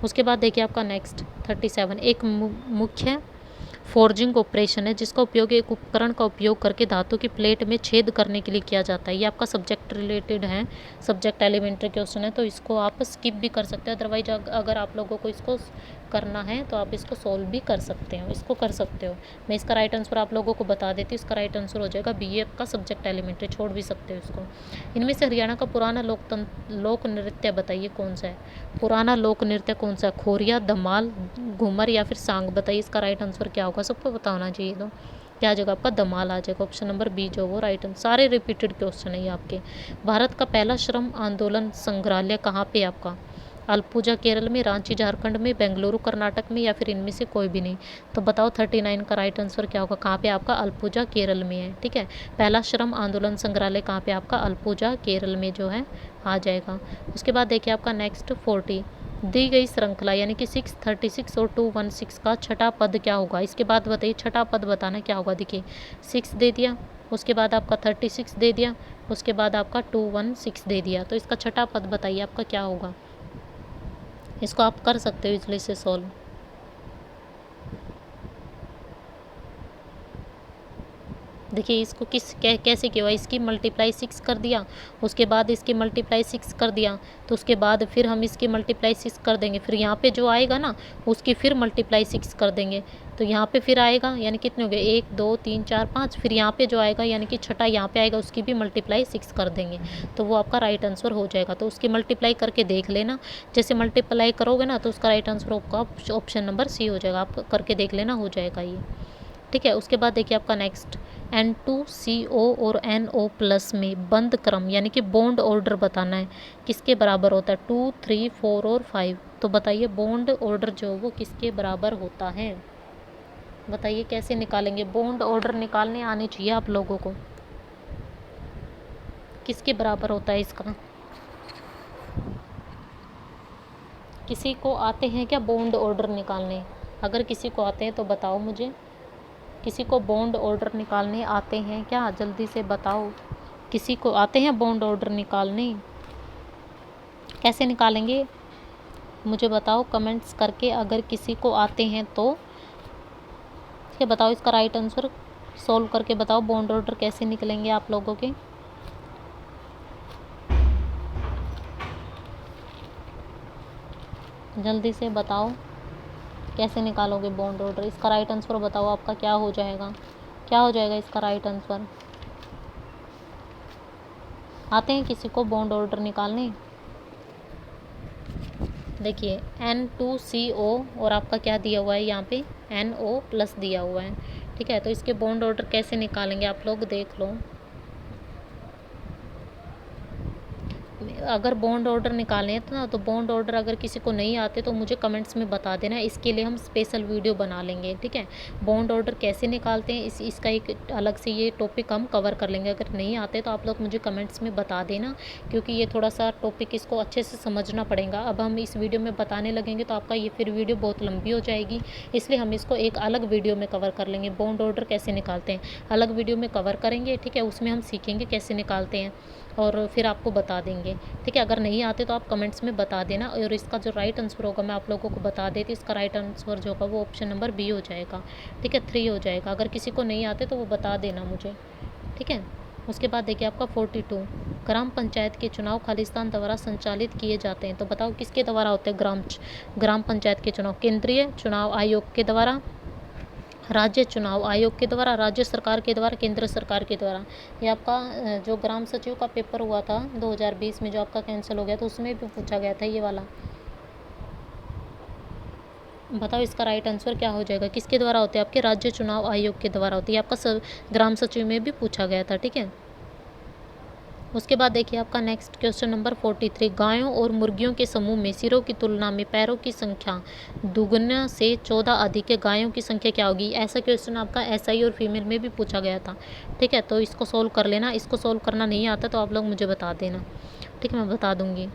उसके बाद देखिए आपका नेक्स्ट 37, एक मुख्य फोर्जिंग ऑपरेशन है जिसका उपयोग एक उपकरण का उपयोग करके धातु की प्लेट में छेद करने के लिए किया जाता है। ये आपका सब्जेक्ट रिलेटेड है, सब्जेक्ट एलिमेंट्री क्वेश्चन है, तो इसको आप स्किप भी कर सकते हैं। अदरवाइज अगर आप लोगों को इसको करना है तो आप इसको सोल्व भी कर सकते हो, इसको कर सकते हो। मैं इसका राइट आंसर आप लोगों को बता देती हूँ। इसका राइट आंसर हो जाएगा BA का सब्जेक्ट एलिमेंट्री, छोड़ भी सकते हो इसको। इनमें से हरियाणा का पुराना लोक नृत्य बताइए कौन सा है। पुराना लोक नृत्य कौन सा है, खोरिया, धमाल, घूमर, या फिर सांग। बताइए इसका राइट आंसर क्या होगा, सबको पता होना चाहिए। तो क्या आ जाएगा आपका, धमाल आ जाएगा, ऑप्शन नंबर बी जो वो राइट आंसर। सारे रिपीटेड क्वेश्चन है ये आपके। भारत का पहला श्रम आंदोलन संग्रहालय कहाँ पे आपका, अल्पुजा केरल में, रांची झारखंड में, बेंगलुरु कर्नाटक में, या फिर इनमें से कोई भी नहीं। तो बताओ 39 का राइट आंसर क्या होगा, कहाँ पे आपका, अल्पुजा केरल में है, ठीक है। पहला श्रम आंदोलन संग्रहालय कहाँ पे आपका, अल्पुजा केरल में जो है आ जाएगा। उसके बाद देखिए आपका नेक्स्ट 40, दी गई श्रृंखला यानी कि 636 और 216 का छठा पद क्या होगा। इसके बाद बताइए छठा पद बताना क्या होगा। देखिए 6 दे दिया, उसके बाद आपका 36 दे दिया, उसके बाद आपका 216 दे दिया, तो इसका छठा पद बताइए आपका क्या होगा। इसको आप कर सकते हो इजली से सॉल्व। देखिए इसको कैसे किया हुआ, इसकी मल्टीप्लाई 6 कर दिया, उसके बाद इसकी मल्टीप्लाई 6 कर दिया, तो उसके बाद फिर हम इसकी मल्टीप्लाई 6 कर देंगे, फिर यहाँ पे जो आएगा ना उसकी फिर मल्टीप्लाई 6 कर देंगे, तो यहाँ पे फिर आएगा यानी कितने हो गए, 1 2 3 4 5, फिर यहाँ पे जो आएगा यानी कि छठा यहाँ पे आएगा उसकी भी मल्टीप्लाई 6 कर देंगे, तो वो आपका राइट आंसर हो जाएगा। तो उसकी मल्टीप्लाई करके देख लेना, जैसे मल्टीप्लाई करोगे ना तो उसका राइट आंसर आपका ऑप्शन नंबर सी हो जाएगा, आप करके देख लेना, हो जाएगा ये। ठीक है। उसके बाद देखिए आपका नेक्स्ट N2CO और NO+ में बंद क्रम यानी कि बॉन्ड ऑर्डर बताना है, किसके बराबर होता है? 2, 3, 4 और 5। तो बताइए बॉन्ड ऑर्डर जो वो किसके बराबर होता है? बताइए कैसे निकालेंगे? बॉन्ड ऑर्डर निकालने आने चाहिए आप लोगों को। किसके बराबर होता है इसका? किसी को आते हैं क्या बॉन्ड ऑर्डर निकालने? अगर किसी को आते हैं तो बताओ मुझे। किसी को बॉन्ड ऑर्डर निकालने आते हैं क्या? जल्दी से बताओ। किसी को आते हैं बॉन्ड ऑर्डर निकालने? कैसे निकालेंगे मुझे बताओ कमेंट्स करके, अगर किसी को आते हैं तो। ठीक है, बताओ इसका राइट आंसर सॉल्व करके बताओ बॉन्ड ऑर्डर कैसे निकलेंगे आप लोगों के। जल्दी से बताओ कैसे निकालोगे बॉन्ड ऑर्डर। इसका राइट आंसर बताओ आपका क्या हो जाएगा? क्या हो जाएगा इसका राइट आंसर? आते हैं किसी को बॉन्ड ऑर्डर निकालने? देखिए N2CO और आपका क्या दिया हुआ है यहाँ पे? NO+ दिया हुआ है। ठीक है, तो इसके बॉन्ड ऑर्डर कैसे निकालेंगे आप लोग देख लो। अगर बॉन्ड ऑर्डर निकालने हैं ना, तो बॉन्ड ऑर्डर अगर किसी को नहीं आते तो मुझे कमेंट्स में बता देना, इसके लिए हम स्पेशल वीडियो बना लेंगे। ठीक है, बॉन्ड ऑर्डर कैसे निकालते हैं इसका एक अलग से ये टॉपिक हम कवर कर लेंगे। अगर नहीं आते तो आप लोग मुझे कमेंट्स में बता देना, क्योंकि ये थोड़ा सा टॉपिक इसको अच्छे से समझना पड़ेगा। अब हम इस वीडियो में बताने लगेंगे तो आपका ये फिर वीडियो बहुत लंबी हो जाएगी, इसलिए हम इसको एक अलग वीडियो में कवर कर लेंगे। बॉन्ड ऑर्डर कैसे निकालते हैं अलग वीडियो में कवर करेंगे। ठीक है, उसमें हम सीखेंगे कैसे निकालते हैं और फिर आपको बता देंगे। ठीक है, अगर नहीं आते तो आप कमेंट्स में बता देना। और इसका जो राइट आंसर होगा मैं आप लोगों को बता देती, इसका राइट आंसर जो होगा वो ऑप्शन नंबर बी हो जाएगा। ठीक है, 3 हो जाएगा। अगर किसी को नहीं आते तो वो बता देना मुझे। ठीक है, उसके बाद देखिए आपका 42 ग्राम पंचायत के चुनाव खालिस्तान द्वारा संचालित किए जाते हैं। तो बताओ किसके द्वारा होते हैं ग्राम पंचायत के चुनाव? केंद्रीय चुनाव आयोग के द्वारा, राज्य चुनाव आयोग के द्वारा, राज्य सरकार के द्वारा, केंद्र सरकार के द्वारा। ये आपका जो ग्राम सचिव का पेपर हुआ था 2020 में जो आपका कैंसिल हो गया था, उसमें भी पूछा गया था ये वाला। बताओ इसका राइट आंसर क्या हो जाएगा? किसके द्वारा होते हैं? आपके राज्य चुनाव आयोग के द्वारा होती है। आपका ग्राम सचिव में भी पूछा गया था। ठीक है, उसके बाद देखिए आपका नेक्स्ट क्वेश्चन नंबर 43 गायों और मुर्गियों के समूह में सिरों की तुलना में पैरों की संख्या दुगुना से 14 अधिक है, गायों की संख्या क्या होगी? ऐसा क्वेश्चन आपका SI और फीमेल में भी पूछा गया था। ठीक है, तो इसको सोल्व कर लेना। इसको सोल्व करना नहीं आता तो आप लोग मुझे बता देना। ठीक है, मैं बता दूंगी।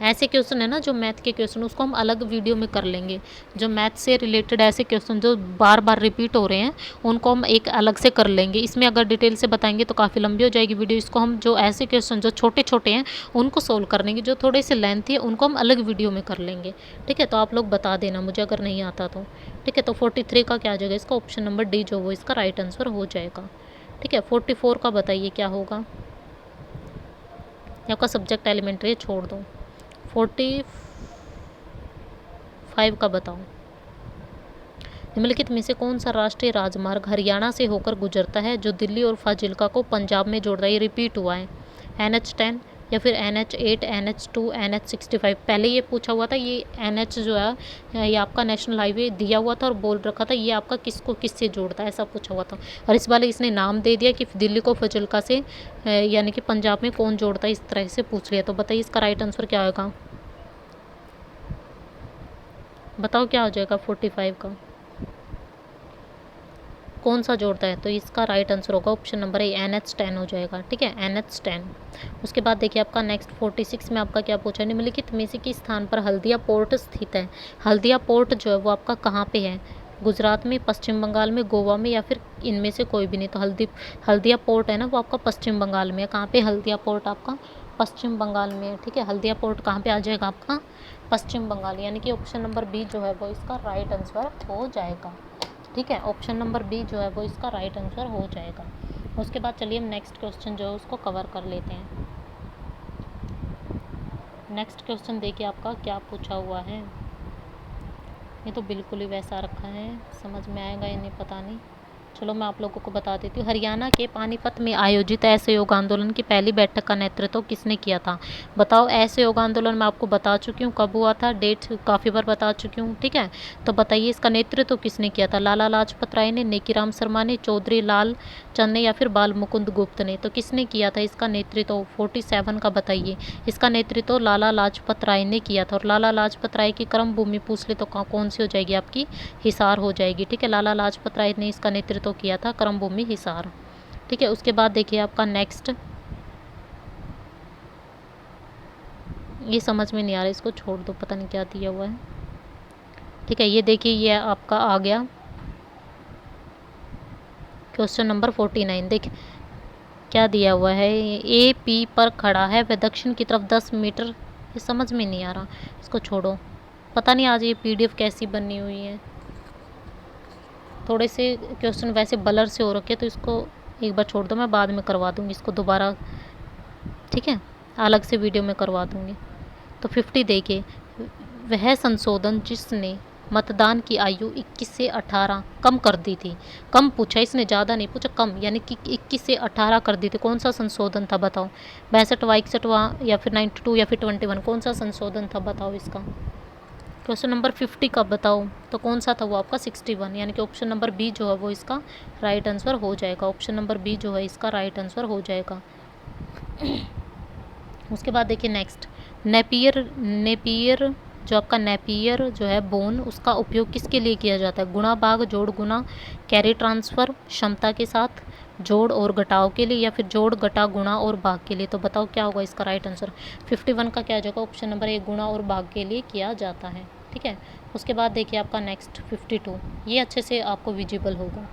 ऐसे क्वेश्चन है ना जो मैथ के क्वेश्चन, उसको हम अलग वीडियो में कर लेंगे। जो मैथ से रिलेटेड ऐसे क्वेश्चन जो बार बार रिपीट हो रहे हैं उनको हम एक अलग से कर लेंगे। इसमें अगर डिटेल से बताएंगे तो काफ़ी लंबी हो जाएगी वीडियो। इसको हम जो ऐसे क्वेश्चन जो छोटे छोटे हैं उनको सोल्व कर लेंगे, जो थोड़े से लेंथी है उनको हम अलग वीडियो में कर लेंगे। ठीक है, तो आप लोग बता देना मुझे अगर नहीं आता तो। ठीक है, तो 43 का क्या आ जाएगा? इसका ऑप्शन नंबर डी जो वो इसका राइट आंसर हो जाएगा। ठीक है, 44 का बताइए क्या होगा? आपका सब्जेक्ट एलिमेंट्री छोड़ दो। 45 का बताओ। निम्नलिखित में से कौन सा राष्ट्रीय राजमार्ग हरियाणा से होकर गुजरता है जो दिल्ली और फाजिल्का को पंजाब में जोड़ता है? ये रिपीट हुआ है। NH10 या फिर NH8, NH2, NH65। पहले ये पूछा हुआ था, ये NH जो है ये आपका नेशनल हाईवे दिया हुआ था और बोल रखा था ये आपका किसको किससे जोड़ता है, ऐसा पूछा हुआ था। और इस बार इसने नाम दे दिया कि दिल्ली को फाजिल्का से यानी कि पंजाब में कौन जोड़ता है, इस तरह से पूछ लिया। तो बताइए इसका राइट आंसर क्या होगा? बताओ क्या हो जाएगा 45 का? कौन सा जोड़ता है? तो इसका राइट आंसर होगा ऑप्शन नंबर ए, NH10 हो जाएगा। ठीक है, NH10। उसके बाद देखिए आपका नेक्स्ट 46 में आपका क्या पूछा है? निम्नलिखित में से किस स्थान पर हल्दिया पोर्ट स्थित है? हल्दिया पोर्ट जो है वो आपका कहाँ पे है? गुजरात में, पश्चिम बंगाल में, गोवा में, या फिर इनमें से कोई भी नहीं। तो हल्दिया पोर्ट है ना वो आपका पश्चिम बंगाल में है। कहाँ पे हल्दिया पोर्ट? आपका पश्चिम बंगाल में है। ठीक है, हल्दिया पोर्ट कहाँ पे आ जाएगा? आपका पश्चिम बंगाल, यानी कि ऑप्शन नंबर बी जो है वो इसका राइट आंसर हो जाएगा। ठीक है, ऑप्शन नंबर बी जो है वो इसका राइट आंसर हो जाएगा। उसके बाद चलिए हम नेक्स्ट क्वेश्चन जो है उसको कवर कर लेते हैं। नेक्स्ट क्वेश्चन देखिए आपका क्या पूछा हुआ है। ये तो बिल्कुल ही वैसा रखा है, समझ में आएगा या नहीं पता नहीं। चलो मैं आप लोगों को बता देती हूँ। हरियाणा के पानीपत में आयोजित असहयोग आंदोलन की पहली बैठक का नेतृत्व किसने किया था? बताओ। असहयोग आंदोलन मैं आपको बता चुकी हूँ कब हुआ था, डेट काफ़ी बार बता चुकी हूँ, ठीक है। तो बताइए इसका नेतृत्व किसने किया था? लाला लाजपत राय ने, नेकीराम शर्मा ने, चौधरी लाल चंद ने या फिर बाल मुकुंद गुप्त ने? तो किसने किया था इसका नेतृत्व? 47 का बताइए। इसका नेतृत्व लाला लाजपत राय ने किया था। और लाला लाजपत राय की कर्म भूमि पूछ ले तो कौन सी हो जाएगी आपकी? हिसार हो जाएगी, ठीक है। लाला लाजपत राय ने इसका नेतृत्व किया था, कर्म भूमि हिसार, ठीक है। उसके बाद देखिए आपका नेक्स्ट, ये समझ में नहीं आ रहा, इसको छोड़ दो, पता नहीं क्या दिया हुआ है, ठीक है। ये देखिए ये आपका आ गया क्वेश्चन नंबर 49। देखिए क्या दिया हुआ है, ए पी पर खड़ा है वह दक्षिण की तरफ 10 मीटर, ये समझ में नहीं आ रहा, इसको छोड़ो। पता नहीं आज ये PDF कैसी बनी हुई है, थोड़े से क्वेश्चन वैसे ब्लर से हो रखे, तो इसको एक बार छोड़ दो, मैं बाद में करवा दूँगी इसको दोबारा, ठीक है, अलग से वीडियो में करवा दूँगी। तो 50 देखिए, वह संशोधन जिसने मतदान की आयु 21 से 18 कम कर दी थी। कम पूछा इसने, ज़्यादा नहीं पूछा, कम, यानी कि 21 से 18 कर दी थी। कौन सा संशोधन था बताओ? 62वां, 61वां या फिर 92 या फिर 21? कौन सा संशोधन था बताओ इसका? क्वेश्चन नंबर 50 का बताओ तो कौन सा था? वो आपका 61, यानी कि ऑप्शन नंबर बी जो है वो इसका राइट आंसर हो जाएगा। ऑप्शन नंबर बी जो है इसका राइट आंसर हो जाएगा। उसके बाद देखिए नेक्स्ट, नेपियर जो आपका नेपियर जो है बोन, उसका उपयोग किसके लिए किया जाता है? गुणा भाग, जोड़ गुना, कैरी ट्रांसफ़र, क्षमता के साथ, जोड़ और घटाव के लिए, या फिर जोड़ घटा गुणा और भाग के लिए? तो बताओ क्या होगा इसका राइट आंसर? 51 का क्या हो जाएगा? ऑप्शन नंबर ए, गुणा और भाग के लिए किया जाता है, ठीक है। उसके बाद देखिए आपका नेक्स्ट 52, ये अच्छे से आपको विजिबल होगा,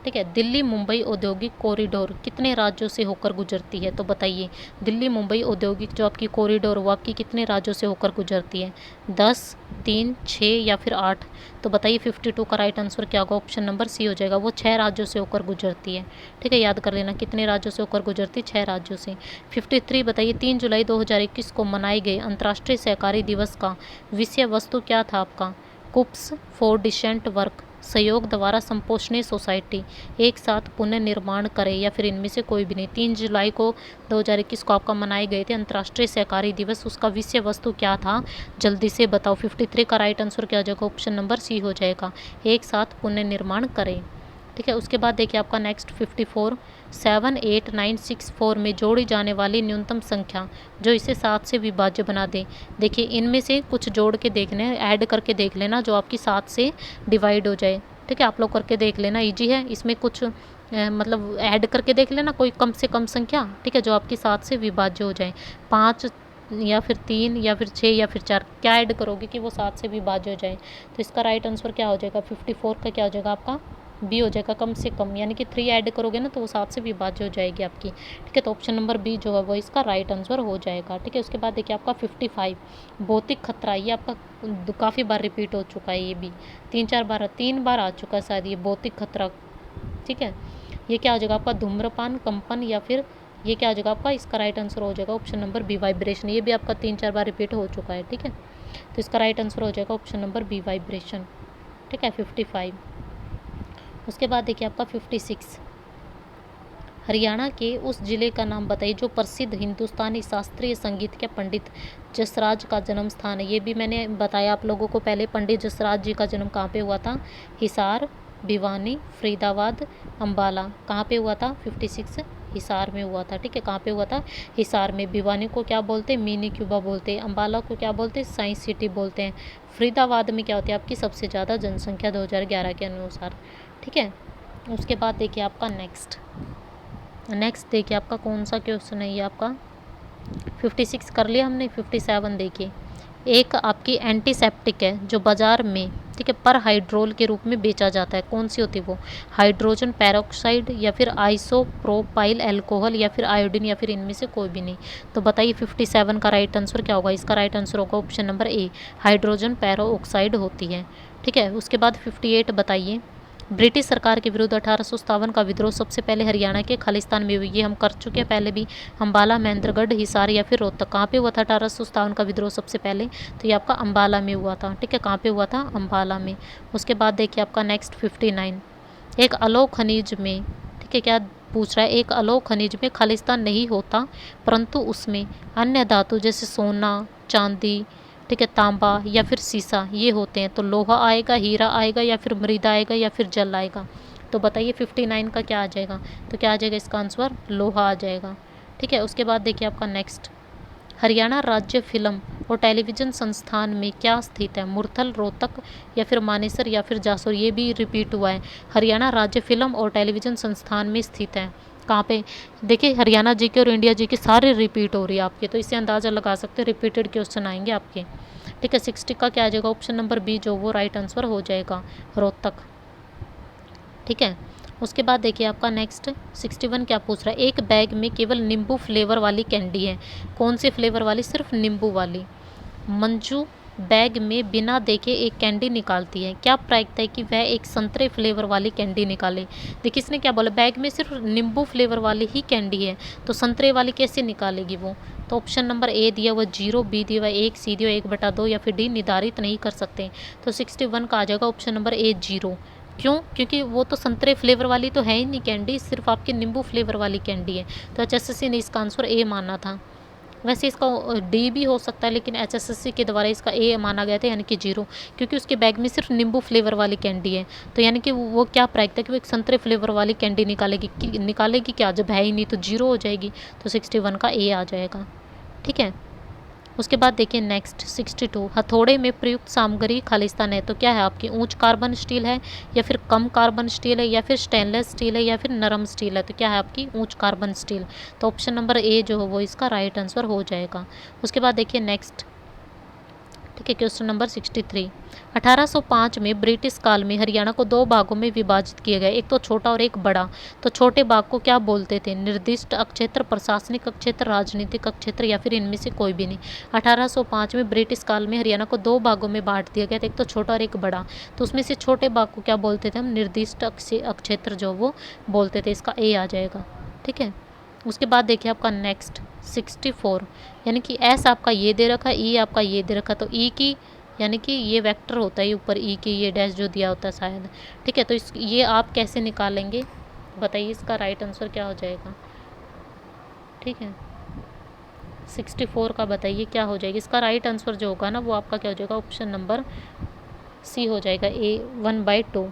ठीक है। दिल्ली मुंबई औद्योगिक कॉरिडोर कितने राज्यों से होकर गुजरती है? तो बताइए, दिल्ली मुंबई औद्योगिक जो आपकी कॉरिडोर वो आपकी कितने राज्यों से होकर गुजरती है? 10, 3, 6 या फिर 8? तो बताइए 52 का राइट आंसर क्या होगा? ऑप्शन नंबर सी हो जाएगा, वो 6 राज्यों से होकर गुजरती है, ठीक है। याद कर लेना कितने राज्यों से होकर गुजरती? 6 राज्यों से। 53 बताइए, 3 जुलाई 2021 को मनाए गए अंतर्राष्ट्रीय सहकारी दिवस का विषय वस्तु क्या था आपका? कुप्स फॉर डिसेंट वर्क, सहयोग द्वारा संपोषणीय सोसाइटी, एक साथ पुनर्निर्माण करें, या फिर इनमें से कोई भी नहीं। 3 जुलाई को 2021 को आपका मनाए गए थे अंतर्राष्ट्रीय सहकारी दिवस, उसका विषय वस्तु क्या था? जल्दी से बताओ। 53 का राइट आंसर क्या हो जाएगा? ऑप्शन नंबर सी हो जाएगा, एक साथ पुनर्निर्माण करें, ठीक है। उसके बाद देखिए आपका नेक्स्ट 54, 7, 8, 9, 6, 4 में जोड़ी जाने वाली न्यूनतम संख्या जो इसे 7 से विभाज्य बना दे। देखिए इनमें से कुछ जोड़ के देखने, ऐड करके देख लेना जो आपकी 7 से डिवाइड हो जाए, ठीक है। आप लोग करके देख लेना, इजी है। इसमें कुछ मतलब ऐड करके देख लेना कोई कम से कम संख्या, ठीक है, जो आपकी 7 से विभाज्य हो जाए। 5 या फिर 3 या फिर 6 या फिर 4, क्या ऐड करोगे कि वो 7 से विभाज्य हो जाए? तो इसका राइट आंसर क्या हो जाएगा? 54 का क्या हो जाएगा आपका? बी हो जाएगा, कम से कम, यानी कि 3 ऐड करोगे ना तो वो 7 से विभाज्य हो जाएगी आपकी, ठीक है। तो ऑप्शन नंबर बी जो है वो इसका राइट आंसर हो जाएगा, ठीक है। उसके बाद देखिए आपका 55, भौतिक खतरा, ये आपका काफ़ी बार रिपीट हो चुका है, ये भी 3 बार आ चुका है शायद ये भौतिक खतरा, ठीक है। ये क्या हो जाएगा आपका? धूम्रपान, कंपन, या फिर ये क्या हो जाएगा आपका? इसका राइट आंसर हो जाएगा ऑप्शन नंबर बी, वाइब्रेशन। ये भी आपका 3-4 बार रिपीट हो चुका है, ठीक है। तो इसका राइट आंसर हो जाएगा ऑप्शन नंबर बी, वाइब्रेशन, ठीक है, 55। उसके बाद देखिए आपका 56, हरियाणा के उस जिले का नाम बताइए जो प्रसिद्ध हिंदुस्तानी शास्त्रीय संगीत के पंडित जसराज का जन्म स्थान है। ये भी मैंने बताया आप लोगों को पहले, पंडित जसराज जी का जन्म कहाँ पे हुआ था? हिसार, भिवानी, फरीदाबाद, अम्बाला। कहाँ पे हुआ था? 56 हिसार में हुआ था, ठीक है। कहाँ पे हुआ था? हिसार में। भिवानी को क्या बोलते हैं? मिनी क्यूबा बोलते हैं। अम्बाला को क्या बोलते हैं? साइंस सिटी बोलते हैं। फरीदाबाद में क्या होती है आपकी? सबसे ज़्यादा जनसंख्या 2011 के अनुसार, ठीक है। उसके बाद देखिए आपका नेक्स्ट देखिए आपका कौन सा क्वेश्चन है? ये आपका 56 कर लिया हमने। 57 देखिए, एक आपकी एंटीसेप्टिक है जो बाज़ार में, ठीक है, पर हाइड्रोल के रूप में बेचा जाता है। कौन सी होती है वो? हाइड्रोजन पेरोक्साइड, या फिर आइसोप्रोपाइल अल्कोहल, या फिर आयोडीन, या फिर इनमें से कोई भी नहीं? तो बताइए 57 का राइट आंसर क्या होगा? इसका राइट आंसर होगा option number A, hydrogen peroxide होती है, ठीक है। उसके बाद 58 बताइए, ब्रिटिश सरकार के विरुद्ध 1857 का विद्रोह सबसे पहले हरियाणा के खालिस्तान में हुई। ये हम कर चुके हैं पहले भी, अम्बाला, महेंद्रगढ़, हिसार या फिर रोहतक। कहाँ पे हुआ था 1857 का विद्रोह सबसे पहले? तो ये आपका अम्बाला में हुआ था, ठीक है। कहाँ पे हुआ था? अम्बाला में। उसके बाद देखिए आपका नेक्स्ट 59, एक अलौह खनिज में, ठीक है, क्या पूछ रहा है, एक अलौह खनिज में खालिस्तान नहीं होता परंतु उसमें अन्य धातु जैसे सोना, चांदी, ठीक है, तांबा या फिर सीसा ये होते हैं। तो लोहा आएगा, हीरा आएगा, या फिर मृदा आएगा, या फिर जल आएगा। तो बताइए 59 का क्या आ जाएगा? तो क्या आ जाएगा इसका आंसर? लोहा आ जाएगा। ठीक है, उसके बाद देखिए आपका नेक्स्ट, हरियाणा राज्य फिल्म और टेलीविज़न संस्थान में क्या स्थित है? मुरथल, रोहतक या फिर मानेसर या फिर जासौर। ये भी रिपीट हुआ है, हरियाणा राज्य फिल्म और टेलीविज़न संस्थान में स्थित है। कहाँ पे? देखिए हरियाणा जीके और इंडिया जीके सारे रिपीट हो रही है आपके, तो इससे अंदाज़ा लगा सकते हैं रिपीटेड क्वेश्चन आएंगे आपके। ठीक है, 60 का क्या आ जाएगा? ऑप्शन नंबर बी जो वो राइट आंसर हो जाएगा, रोहतक। ठीक है, उसके बाद देखिए आपका नेक्स्ट 61 क्या पूछ रहा है, एक बैग में केवल नींबू फ्लेवर वाली कैंडी है। कौन से फ्लेवर वाली? सिर्फ नींबू वाली। मंजू बैग में बिना देखे एक कैंडी निकालती है, क्या प्रायिकता है कि वह एक संतरे फ्लेवर वाली कैंडी निकाले? देखिए इसने क्या बोला, बैग में सिर्फ नींबू फ्लेवर वाली ही कैंडी है, तो संतरे वाली कैसे निकालेगी वो? तो ऑप्शन नंबर ए दिया हुआ 0, बी दिया हुआ 1, सी दिया 1/2 या फिर डी निर्धारित नहीं कर सकते। तो 61 का आ जाएगा ऑप्शन नंबर ए 0। क्यों? क्योंकि वो तो संतरे फ्लेवर वाली तो है ही नहीं कैंडी, सिर्फ आपके नींबू फ्लेवर वाली कैंडी है। तो HSSC ने इसका आंसर ए माना था। वैसे इसका डी भी हो सकता है, लेकिन HSSC के द्वारा इसका ए माना गया था, यानी कि 0, क्योंकि उसके बैग में सिर्फ नींबू फ्लेवर वाली कैंडी है। तो यानी कि वो क्या प्रायिकता है कि वो एक संतरे फ्लेवर वाली कैंडी निकालेगी क्या? जब है ही नहीं तो 0 हो जाएगी। तो 61 का ए आ जाएगा। ठीक है, उसके बाद देखिए नेक्स्ट 62, हथौड़े में प्रयुक्त सामग्री खालिस्तान है, तो क्या है आपकी? उच्च कार्बन स्टील है, या फिर कम कार्बन स्टील है, या फिर स्टेनलेस स्टील है, या फिर नरम स्टील है? तो क्या है आपकी? उच्च कार्बन स्टील। तो ऑप्शन नंबर ए जो है वो इसका राइट आंसर हो जाएगा। उसके बाद देखिए नेक्स्ट, ठीक है, क्वेश्चन नंबर 63, 1805 में ब्रिटिश काल में हरियाणा को 2 भागों में विभाजित किया गया, एक तो छोटा और एक बड़ा। तो छोटे भाग को क्या बोलते थे? निर्दिष्ट अक्षेत्र, प्रशासनिक अक्षेत्र, राजनीतिक अक्षेत्र, या फिर इनमें से कोई भी नहीं। 1805 में ब्रिटिश काल में हरियाणा को 2 भागों में बांट दिया गया था, एक तो छोटा और एक बड़ा। तो उसमें से छोटे भाग को क्या बोलते थे हम? निर्दिष्ट अक्षेत्र जो वो बोलते थे। इसका ए आ जाएगा। ठीक है, उसके बाद देखिए आपका नेक्स्ट 64, यानी कि एस आपका ये दे रखा है, ई आपका ये दे रखा, तो ई की यानी कि ये वेक्टर होता है ऊपर, ई की ये डैश जो दिया होता है शायद। ठीक है, तो ये आप कैसे निकालेंगे बताइए? इसका राइट आंसर क्या हो जाएगा? ठीक है, 64 का बताइए क्या हो जाएगा? इसका राइट आंसर जो होगा ना वो आपका क्या हो जाएगा? ऑप्शन नंबर सी हो जाएगा, ए 1/2।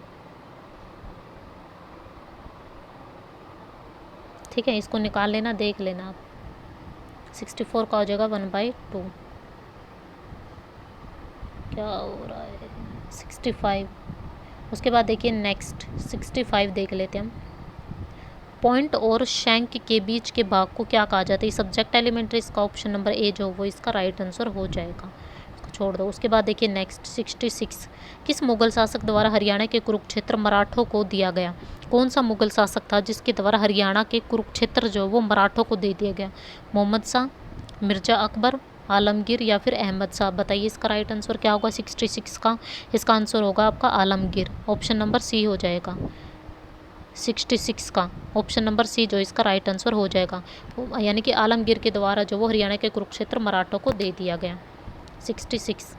ठीक है, इसको निकाल लेना, देख लेना आप। 64 का हो जाएगा 1/2। क्या हो रहा है? 65। उसके बाद देखिए नेक्स्ट 65 देख लेते हैं हम। पॉइंट और शंक के बीच के भाग को क्या कहा जाता है? सब्जेक्ट एलिमेंट्री, इसका ऑप्शन नंबर ए जो वो इसका राइट आंसर हो जाएगा, इसको छोड़ दो। उसके बाद देखिए नेक्स्ट 66, किस मुगल शासक द्वारा हरियाणा के कुरुक्षेत्र मराठों को दिया गया? कौन सा मुगल शासक था जिसके द्वारा हरियाणा के कुरुक्षेत्र जो वो मराठों को दे दिया गया? मोहम्मद शाह, मिर्जा अकबर, आलमगीर, या फिर अहमद शाह? बताइए इसका राइट आंसर क्या होगा 66 का? इसका आंसर होगा आपका आलमगीर, ऑप्शन नंबर सी हो जाएगा। 66 का ऑप्शन नंबर सी जो इसका राइट आंसर हो जाएगा, यानी कि आलमगीर के द्वारा जो वो हरियाणा के कुरुक्षेत्र मराठों को दे दिया गया। 66।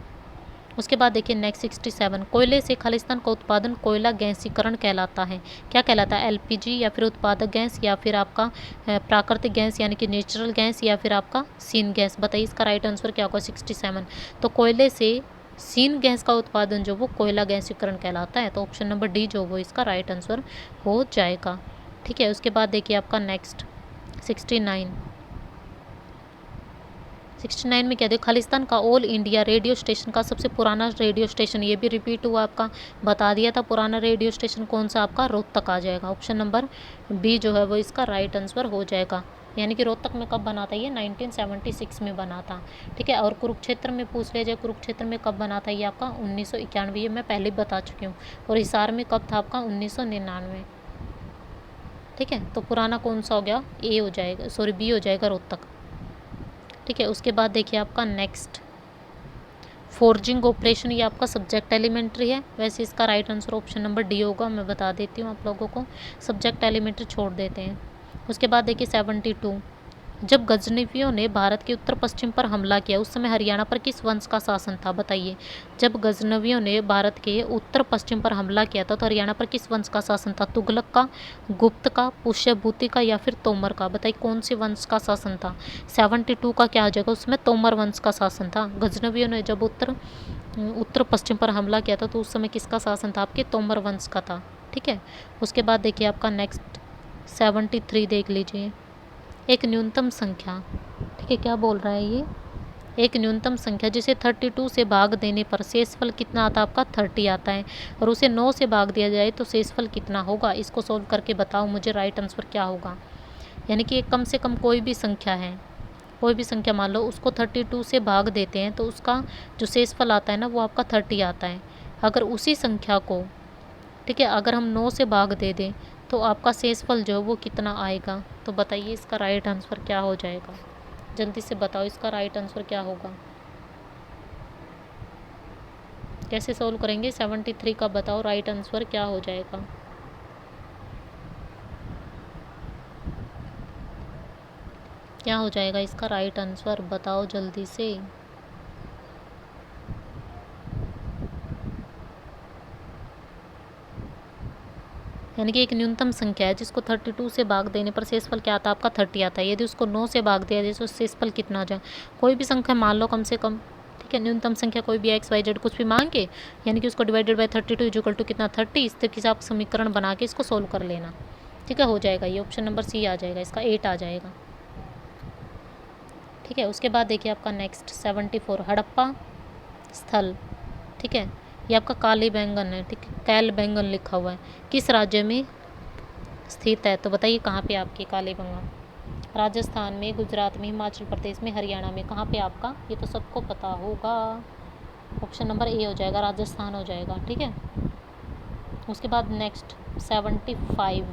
उसके बाद देखिए नेक्स्ट 67, कोयले से खालिस्तान का उत्पादन कोयला गैसीकरण कहलाता है, क्या कहलाता है? LPG, या फिर उत्पादक गैस, या फिर आपका प्राकृतिक गैस यानी कि नेचुरल गैस, या फिर आपका सीन गैस? बताइए इसका राइट आंसर क्या होगा 67? तो कोयले से सीन गैस का उत्पादन जो वो कोयला गैसीकरण कहलाता है। तो ऑप्शन नंबर डी जो वो इसका राइट आंसर हो जाएगा। ठीक है, उसके बाद देखिए आपका नेक्स्ट 69 में क्या देखो, खालिस्तान का ऑल इंडिया रेडियो स्टेशन का सबसे पुराना रेडियो स्टेशन, ये भी रिपीट हुआ आपका, बता दिया था पुराना रेडियो स्टेशन कौन सा आपका? रोहतक आ जाएगा, ऑप्शन नंबर बी जो है वो इसका राइट आंसर हो जाएगा। यानी कि रोहतक में कब बना था? ये 1976 में बना था। ठीक है, और कुरुक्षेत्र में पूछ लिया जाए, कुरुक्षेत्र में कब बना था? ये आपका 1991, ये मैं पहले बता चुकी हूँ। और हिसार में कब था आपका? 1999। ठीक है, तो पुराना कौन सा हो गया? ए हो जाएगा, सॉरी बी हो जाएगा, रोहतक। ठीक है, उसके बाद देखिए आपका नेक्स्ट फोर्जिंग ऑपरेशन, ये आपका सब्जेक्ट एलिमेंट्री है। वैसे इसका right answer option number D होगा, मैं बता देती हूँ आप लोगों को, सब्जेक्ट एलिमेंट्री छोड़ देते हैं। उसके बाद देखिए 72, जब गजनवियों ने भारत के उत्तर पश्चिम पर हमला किया उस समय हरियाणा पर किस वंश का शासन था? बताइए। जब गजनवियों ने भारत के उत्तर पश्चिम पर हमला किया था तो हरियाणा पर किस वंश का शासन था? तुगलक का, गुप्त का, पुष्यभूति का या फिर तोमर का? बताइए कौन से वंश का शासन था? 72 का क्या हो जाएगा? उसमें तोमर वंश का शासन था। गजनवियों ने जब उत्तर पश्चिम पर हमला किया था तो उस समय किसका शासन था? आपके तोमर वंश का था। ठीक है, उसके बाद देखिए आपका नेक्स्ट 73 देख लीजिए। एक न्यूनतम संख्या, ठीक है, क्या बोल रहा है ये? एक न्यूनतम संख्या जिसे 32 से भाग देने पर शेषफल कितना आता है? आपका 30 आता है। और उसे 9 से भाग दिया जाए तो शेषफल कितना होगा? इसको सोल्व करके बताओ मुझे राइट आंसर क्या होगा। यानी कि कम से कम कोई भी संख्या है, कोई भी संख्या मान लो, उसको 32 से भाग देते हैं तो उसका जो शेषफल आता है ना वो आपका 30 आता है। अगर उसी संख्या को, ठीक है, अगर हम 9 से भाग दे दें तो आपका शेषफल जो है वो कितना आएगा? तो बताइए इसका राइट आंसर क्या हो जाएगा? जल्दी से बताओ इसका राइट आंसर क्या होगा। कैसे सोल्व करेंगे? 73 का बताओ राइट आंसर क्या हो जाएगा। क्या हो जाएगा इसका राइट आंसर? बताओ जल्दी से। यानी कि एक न्यूनतम संख्या है जिसको 32 से भाग देने पर शेषफल क्या आता है? आपका 30 आता है। यदि उसको 9 से भाग दिया जाए तो शेषफल कितना आ जाए? कोई भी संख्या मान लो कम से कम, ठीक है, न्यूनतम संख्या कोई भी एक्स वाई जेड कुछ भी मांग के, यानी कि उसको डिवाइडेड बाय 32 इक्वल टू कितना? 30। इस तरीके से आप समीकरण बना के इसको सोल्व कर लेना। ठीक है, हो जाएगा ये ऑप्शन नंबर सी आ जाएगा, इसका 8 आ जाएगा। ठीक है, उसके बाद देखिए आपका नेक्स्ट 74 हड़प्पा स्थल, ठीक है, ये आपका काली बैंगन है, ठीक है, कैल बैंगन लिखा हुआ है, किस राज्य में स्थित है? तो बताइए कहाँ पे आपकी काली बैंगन? राजस्थान में, गुजरात में, हिमाचल प्रदेश में, हरियाणा में, कहाँ पे आपका? ये तो सबको पता होगा। ऑप्शन नंबर ए हो जाएगा, राजस्थान हो जाएगा। ठीक है, उसके बाद नेक्स्ट 75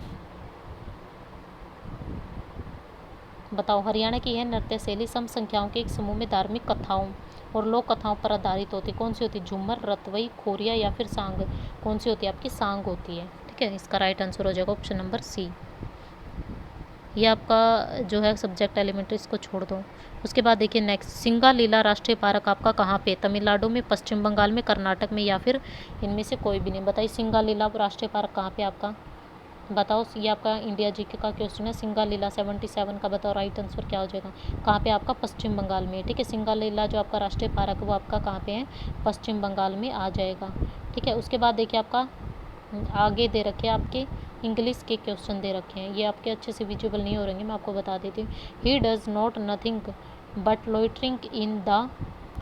बताओ। हरियाणा की यह नृत्य शैली सम संख्याओं के एक समूह में धार्मिक कथाओं और लोक कथाओं पर आधारित होती है। कौन सी होती है? झूमर, रतवई, खोरिया या फिर सांग? कौन सी होती है? आपकी सांग होती है। ठीक है, इसका राइट आंसर हो जाएगा ऑप्शन नंबर सी। ये आपका जो है सब्जेक्ट एलिमेंट्री, इसको छोड़ दो। उसके बाद देखिए नेक्स्ट सिंगालीला राष्ट्रीय पार्क आपका कहाँ पे? तमिलनाडु में, पश्चिम बंगाल में, कर्नाटक में या फिर इनमें से कोई भी नहीं? बताइए सिंगालीला राष्ट्रीय पार्क कहाँ पे आपका? बताओ, ये आपका इंडिया जीके का क्वेश्चन है। सिंगालीला 77 का बताओ राइट आंसर क्या हो जाएगा? कहाँ पे? आपका पश्चिम बंगाल में। ठीक है, सिंगालीला जो आपका राष्ट्रीय पार्क है वो आपका कहाँ पे है? पश्चिम बंगाल में आ जाएगा। ठीक है, उसके बाद देखिए आपका आगे दे रखे हैं आपके इंग्लिश के क्वेश्चन दे रखे हैं, ये आपके अच्छे से विजिबल नहीं हो रहेंगे, मैं आपको बता देती हूँ। He does not nothing but loitering in the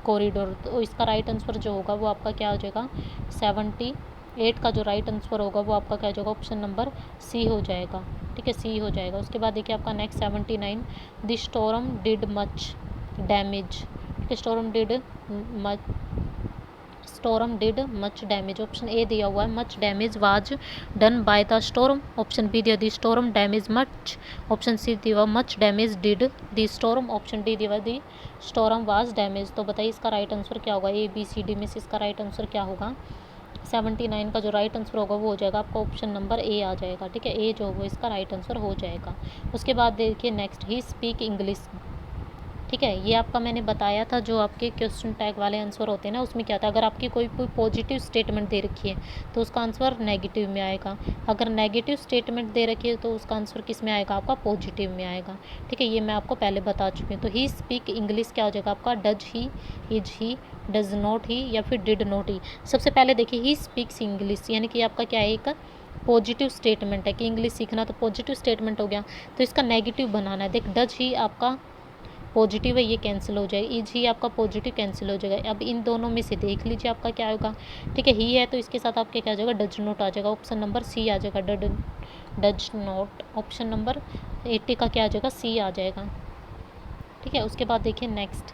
corridor, तो इसका राइट आंसर जो होगा वो आपका क्या हो जाएगा? 78 का जो राइट आंसर होगा वो आपका क्या हो जाएगा? ऑप्शन नंबर सी हो जाएगा। ठीक है, सी हो जाएगा। उसके बाद देखिए आपका next 79 the storm did much damage. ठीक है, storm did much damage, option A दिया हुआ है much damage was done by the storm, option B दिया the storm damage much, option C दिया हुआ much damage did the storm, option D दिया हुआ द स्टॉर्म वाज डैमेज। तो बताइए इसका राइट आंसर क्या होगा? ए बी सी डी में से इसका राइट आंसर क्या होगा? 79 का जो राइट आंसर होगा वो हो जाएगा आपका ऑप्शन नंबर ए आ जाएगा। ठीक है, ए जो वो इसका राइट आंसर हो जाएगा। उसके बाद देखिए नेक्स्ट ही स्पीक इंग्लिश। ठीक है, ये आपका मैंने बताया था जो आपके क्वेश्चन टैग वाले आंसर होते हैं ना, उसमें क्या था, अगर आपकी कोई पॉजिटिव स्टेटमेंट दे रखी है तो उसका आंसर नेगेटिव में आएगा, अगर नेगेटिव स्टेटमेंट दे रखी है तो उसका आंसर किस में आएगा? आपका पॉजिटिव में आएगा। ठीक है, ये मैं आपको पहले बता चुकी हूँ। तो ही स्पीक इंग्लिश क्या हो जाएगा आपका? Does he, is he, does not ही या फिर डिड नॉट ही? सबसे पहले देखिए ही स्पीक्स इंग्लिश, यानी कि आपका क्या है? एक पॉजिटिव स्टेटमेंट है कि इंग्लिश सीखना, तो पॉजिटिव स्टेटमेंट हो गया। तो इसका नेगेटिव बनाना है। देख, डज ही आपका पॉजिटिव है, ये कैंसिल हो जाएगा, इज ही आपका पॉजिटिव कैंसिल हो जाएगा। अब इन दोनों में से देख लीजिए आपका क्या होगा। ठीक है, ही है तो इसके साथ आपके क्या आ जाएगा? डज नॉट आ जाएगा, ऑप्शन नंबर सी आ जाएगा। डज नॉट, ऑप्शन नंबर 80 का क्या आ जाएगा? सी आ जाएगा। ठीक है, उसके बाद देखिए नेक्स्ट,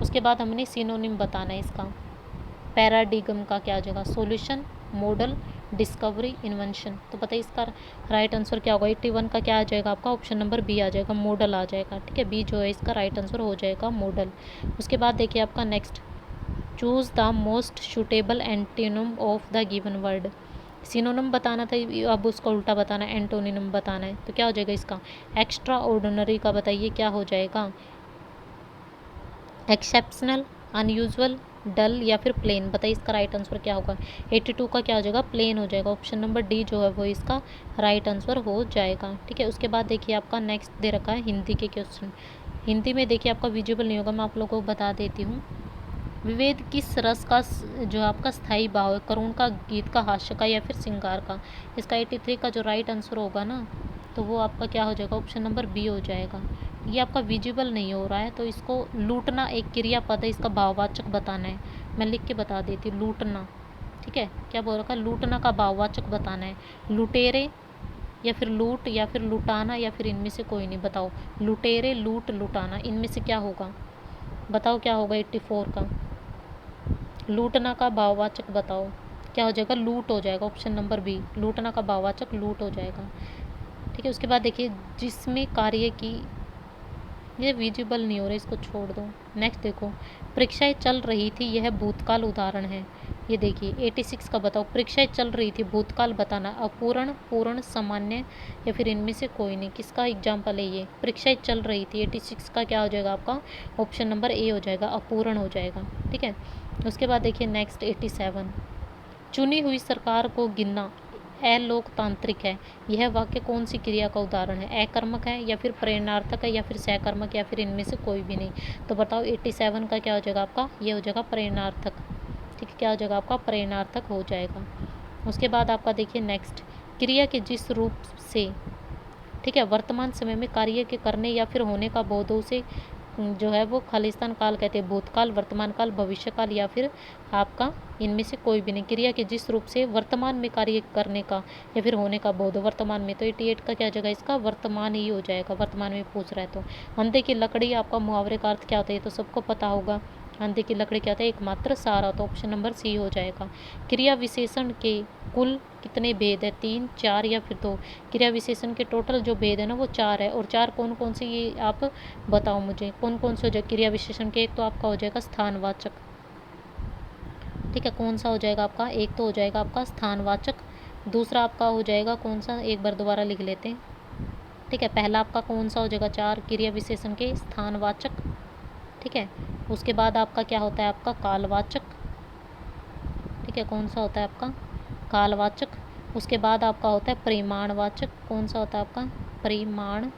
उसके बाद हमने सिनोनिम बताना है इसका। पैराडिगम का क्या आ जाएगा? Solution, model, discovery, invention. तो बताइए इसका राइट आंसर क्या होगा? 81 का क्या आ जाएगा आपका? ऑप्शन नंबर बी आ जाएगा, मॉडल आ जाएगा। ठीक है, बी जो है इसका राइट आंसर हो जाएगा, मॉडल। उसके बाद देखिए आपका next, choose the most suitable antonym of the given word. Synonym बताना था, अब उसका उल्टा बताना है, एंटोनिम बताना है। तो क्या हो जाएगा इसका? एक्स्ट्रा ऑर्डिनरी का बताइए क्या हो जाएगा? एक्सेप्शनल, अनयूजुअल, डल या फिर प्लेन, बताइए इसका राइट आंसर क्या होगा? 82 का क्या हो जाएगा? प्लेन हो जाएगा। ऑप्शन नंबर डी जो है वो इसका राइट आंसर हो जाएगा। ठीक है, उसके बाद देखिए आपका नेक्स्ट दे रखा है हिंदी के क्वेश्चन। हिंदी में देखिए आपका विजिबल नहीं होगा, मैं आप लोगों को बता देती हूँ। विवेद किस रस का जो आपका स्थायी भाव है? करुण का, गीत का, हास्य का या फिर श्रृंगार का? इसका 83 का जो राइट आंसर होगा ना, तो वो आपका क्या हो जाएगा? ऑप्शन नंबर बी हो जाएगा। ये आपका विजिबल नहीं हो रहा है, तो इसको लूटना एक क्रियापद है, इसका भाववाचक बताना है। मैं लिख के बता देती हूँ, लूटना। ठीक है, क्या बोल रखा है? लूटना का भाववाचक बताना है। लुटेरे या फिर लूट या फिर लुटाना या फिर इनमें से कोई नहीं, बताओ। लुटेरे, लूट, लुटाना, इनमें से क्या होगा? बताओ क्या होगा 84 का? लूटना का भाववाचक बताओ क्या हो जाएगा? लूट हो जाएगा। ऑप्शन नंबर बी, लूटना का भाववाचक लूट हो जाएगा। ठीक है, उसके बाद देखिए जिसमें कार्य की, ये विजिबल नहीं हो रहा, इसको छोड़ दो। नेक्स्ट देखो, परीक्षाएं चल रही थी, यह भूतकाल उदाहरण है। ये देखिए 86 का बताओ, परीक्षाएं चल रही थी, भूतकाल बताना, अपूर्ण, पूर्ण, सामान्य या फिर इनमें से कोई नहीं। किसका एग्जाम्पल है ये? परीक्षाएं चल रही थी, 86 का क्या हो जाएगा आपका? ऑप्शन नंबर ए हो जाएगा, अपूर्ण हो जाएगा। ठीक है, उसके बाद देखिए नेक्स्ट 87, चुनी हुई सरकार को गिनना अलोकतांत्रिक है। यह वाक्य कौन सी क्रिया का उदाहरण है? अकर्मक है या फिर प्रेरणार्थक है या फिर सहकर्मक या फिर इनमें से कोई भी नहीं? तो बताओ 87 का क्या हो जाएगा आपका? ये हो जाएगा प्रेरणार्थक। ठीक है, क्या हो जाएगा आपका? प्रेरणार्थक हो जाएगा। उसके बाद आपका देखिए नेक्स्ट, क्रिया के जिस रूप से, ठीक है, वर्तमान समय में कार्य के करने या फिर होने का बोधों से जो है वो खालिस्तान काल कहते हैं। भूतकाल, वर्तमान काल, भविष्य काल या फिर आपका इनमें से कोई भी नहीं। क्रिया के जिस रूप से वर्तमान में कार्य करने का या फिर होने का बोध, वर्तमान में, तो 88 का क्या जगह इसका? वर्तमान ही हो जाएगा, वर्तमान में पूछ रहा है तो। अंधे की लकड़ी आपका मुहावरे का अर्थ क्या होता है? ये तो सबको पता होगा। अंधे की लकड़ी क्या होता है? एकमात्र सहारा, तो ऑप्शन नंबर सी हो जाएगा। क्रिया विशेषण के कुल कितने भेद है? 3, 4 या फिर 2? क्रिया विशेषण के टोटल जो भेद है ना वो 4 है। और 4 कौन कौन से, ये आप बताओ मुझे, कौन कौन से हो जाए क्रिया विशेषण के? एक तो आपका हो जाएगा स्थानवाचक। ठीक है, कौन सा हो जाएगा आपका? एक तो हो जाएगा आपका स्थानवाचक, दूसरा आपका हो जाएगा कौन सा? एक बार दोबारा लिख लेते हैं। ठीक है, पहला आपका कौन सा हो जाएगा? 4 क्रिया विशेषण के स्थानवाचक। ठीक है, उसके बाद आपका क्या होता है? आपका कालवाचक। ठीक है, कौन सा होता है आपका? कालवाचक। उसके बाद आपका होता है परिमाणवाचक। कौन सा होता है आपका? परिमाणवाचक।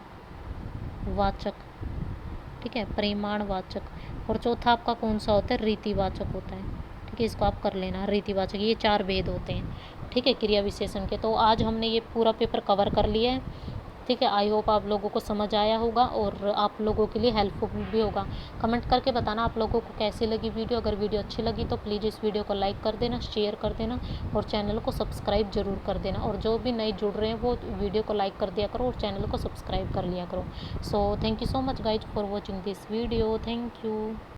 ठीक है, परिमाणवाचक। और चौथा आपका कौन सा होता है? रीतिवाचक होता है। ठीक है, इसको आप कर लेना, रीतिवाचक। ये 4 भेद होते हैं, ठीक है, क्रिया विशेषण के। तो आज हमने ये पूरा पेपर कवर कर लिया है। ठीक है, आई होप आप लोगों को समझ आया होगा और आप लोगों के लिए हेल्पफुल भी होगा। कमेंट करके बताना आप लोगों को कैसी लगी वीडियो। अगर वीडियो अच्छी लगी तो प्लीज़ इस वीडियो को लाइक कर देना, शेयर कर देना और चैनल को सब्सक्राइब जरूर कर देना। और जो भी नए जुड़ रहे हैं वो वीडियो को लाइक कर दिया करो और चैनल को सब्सक्राइब कर लिया करो। So thank you so much guys for watching this video. Thank you.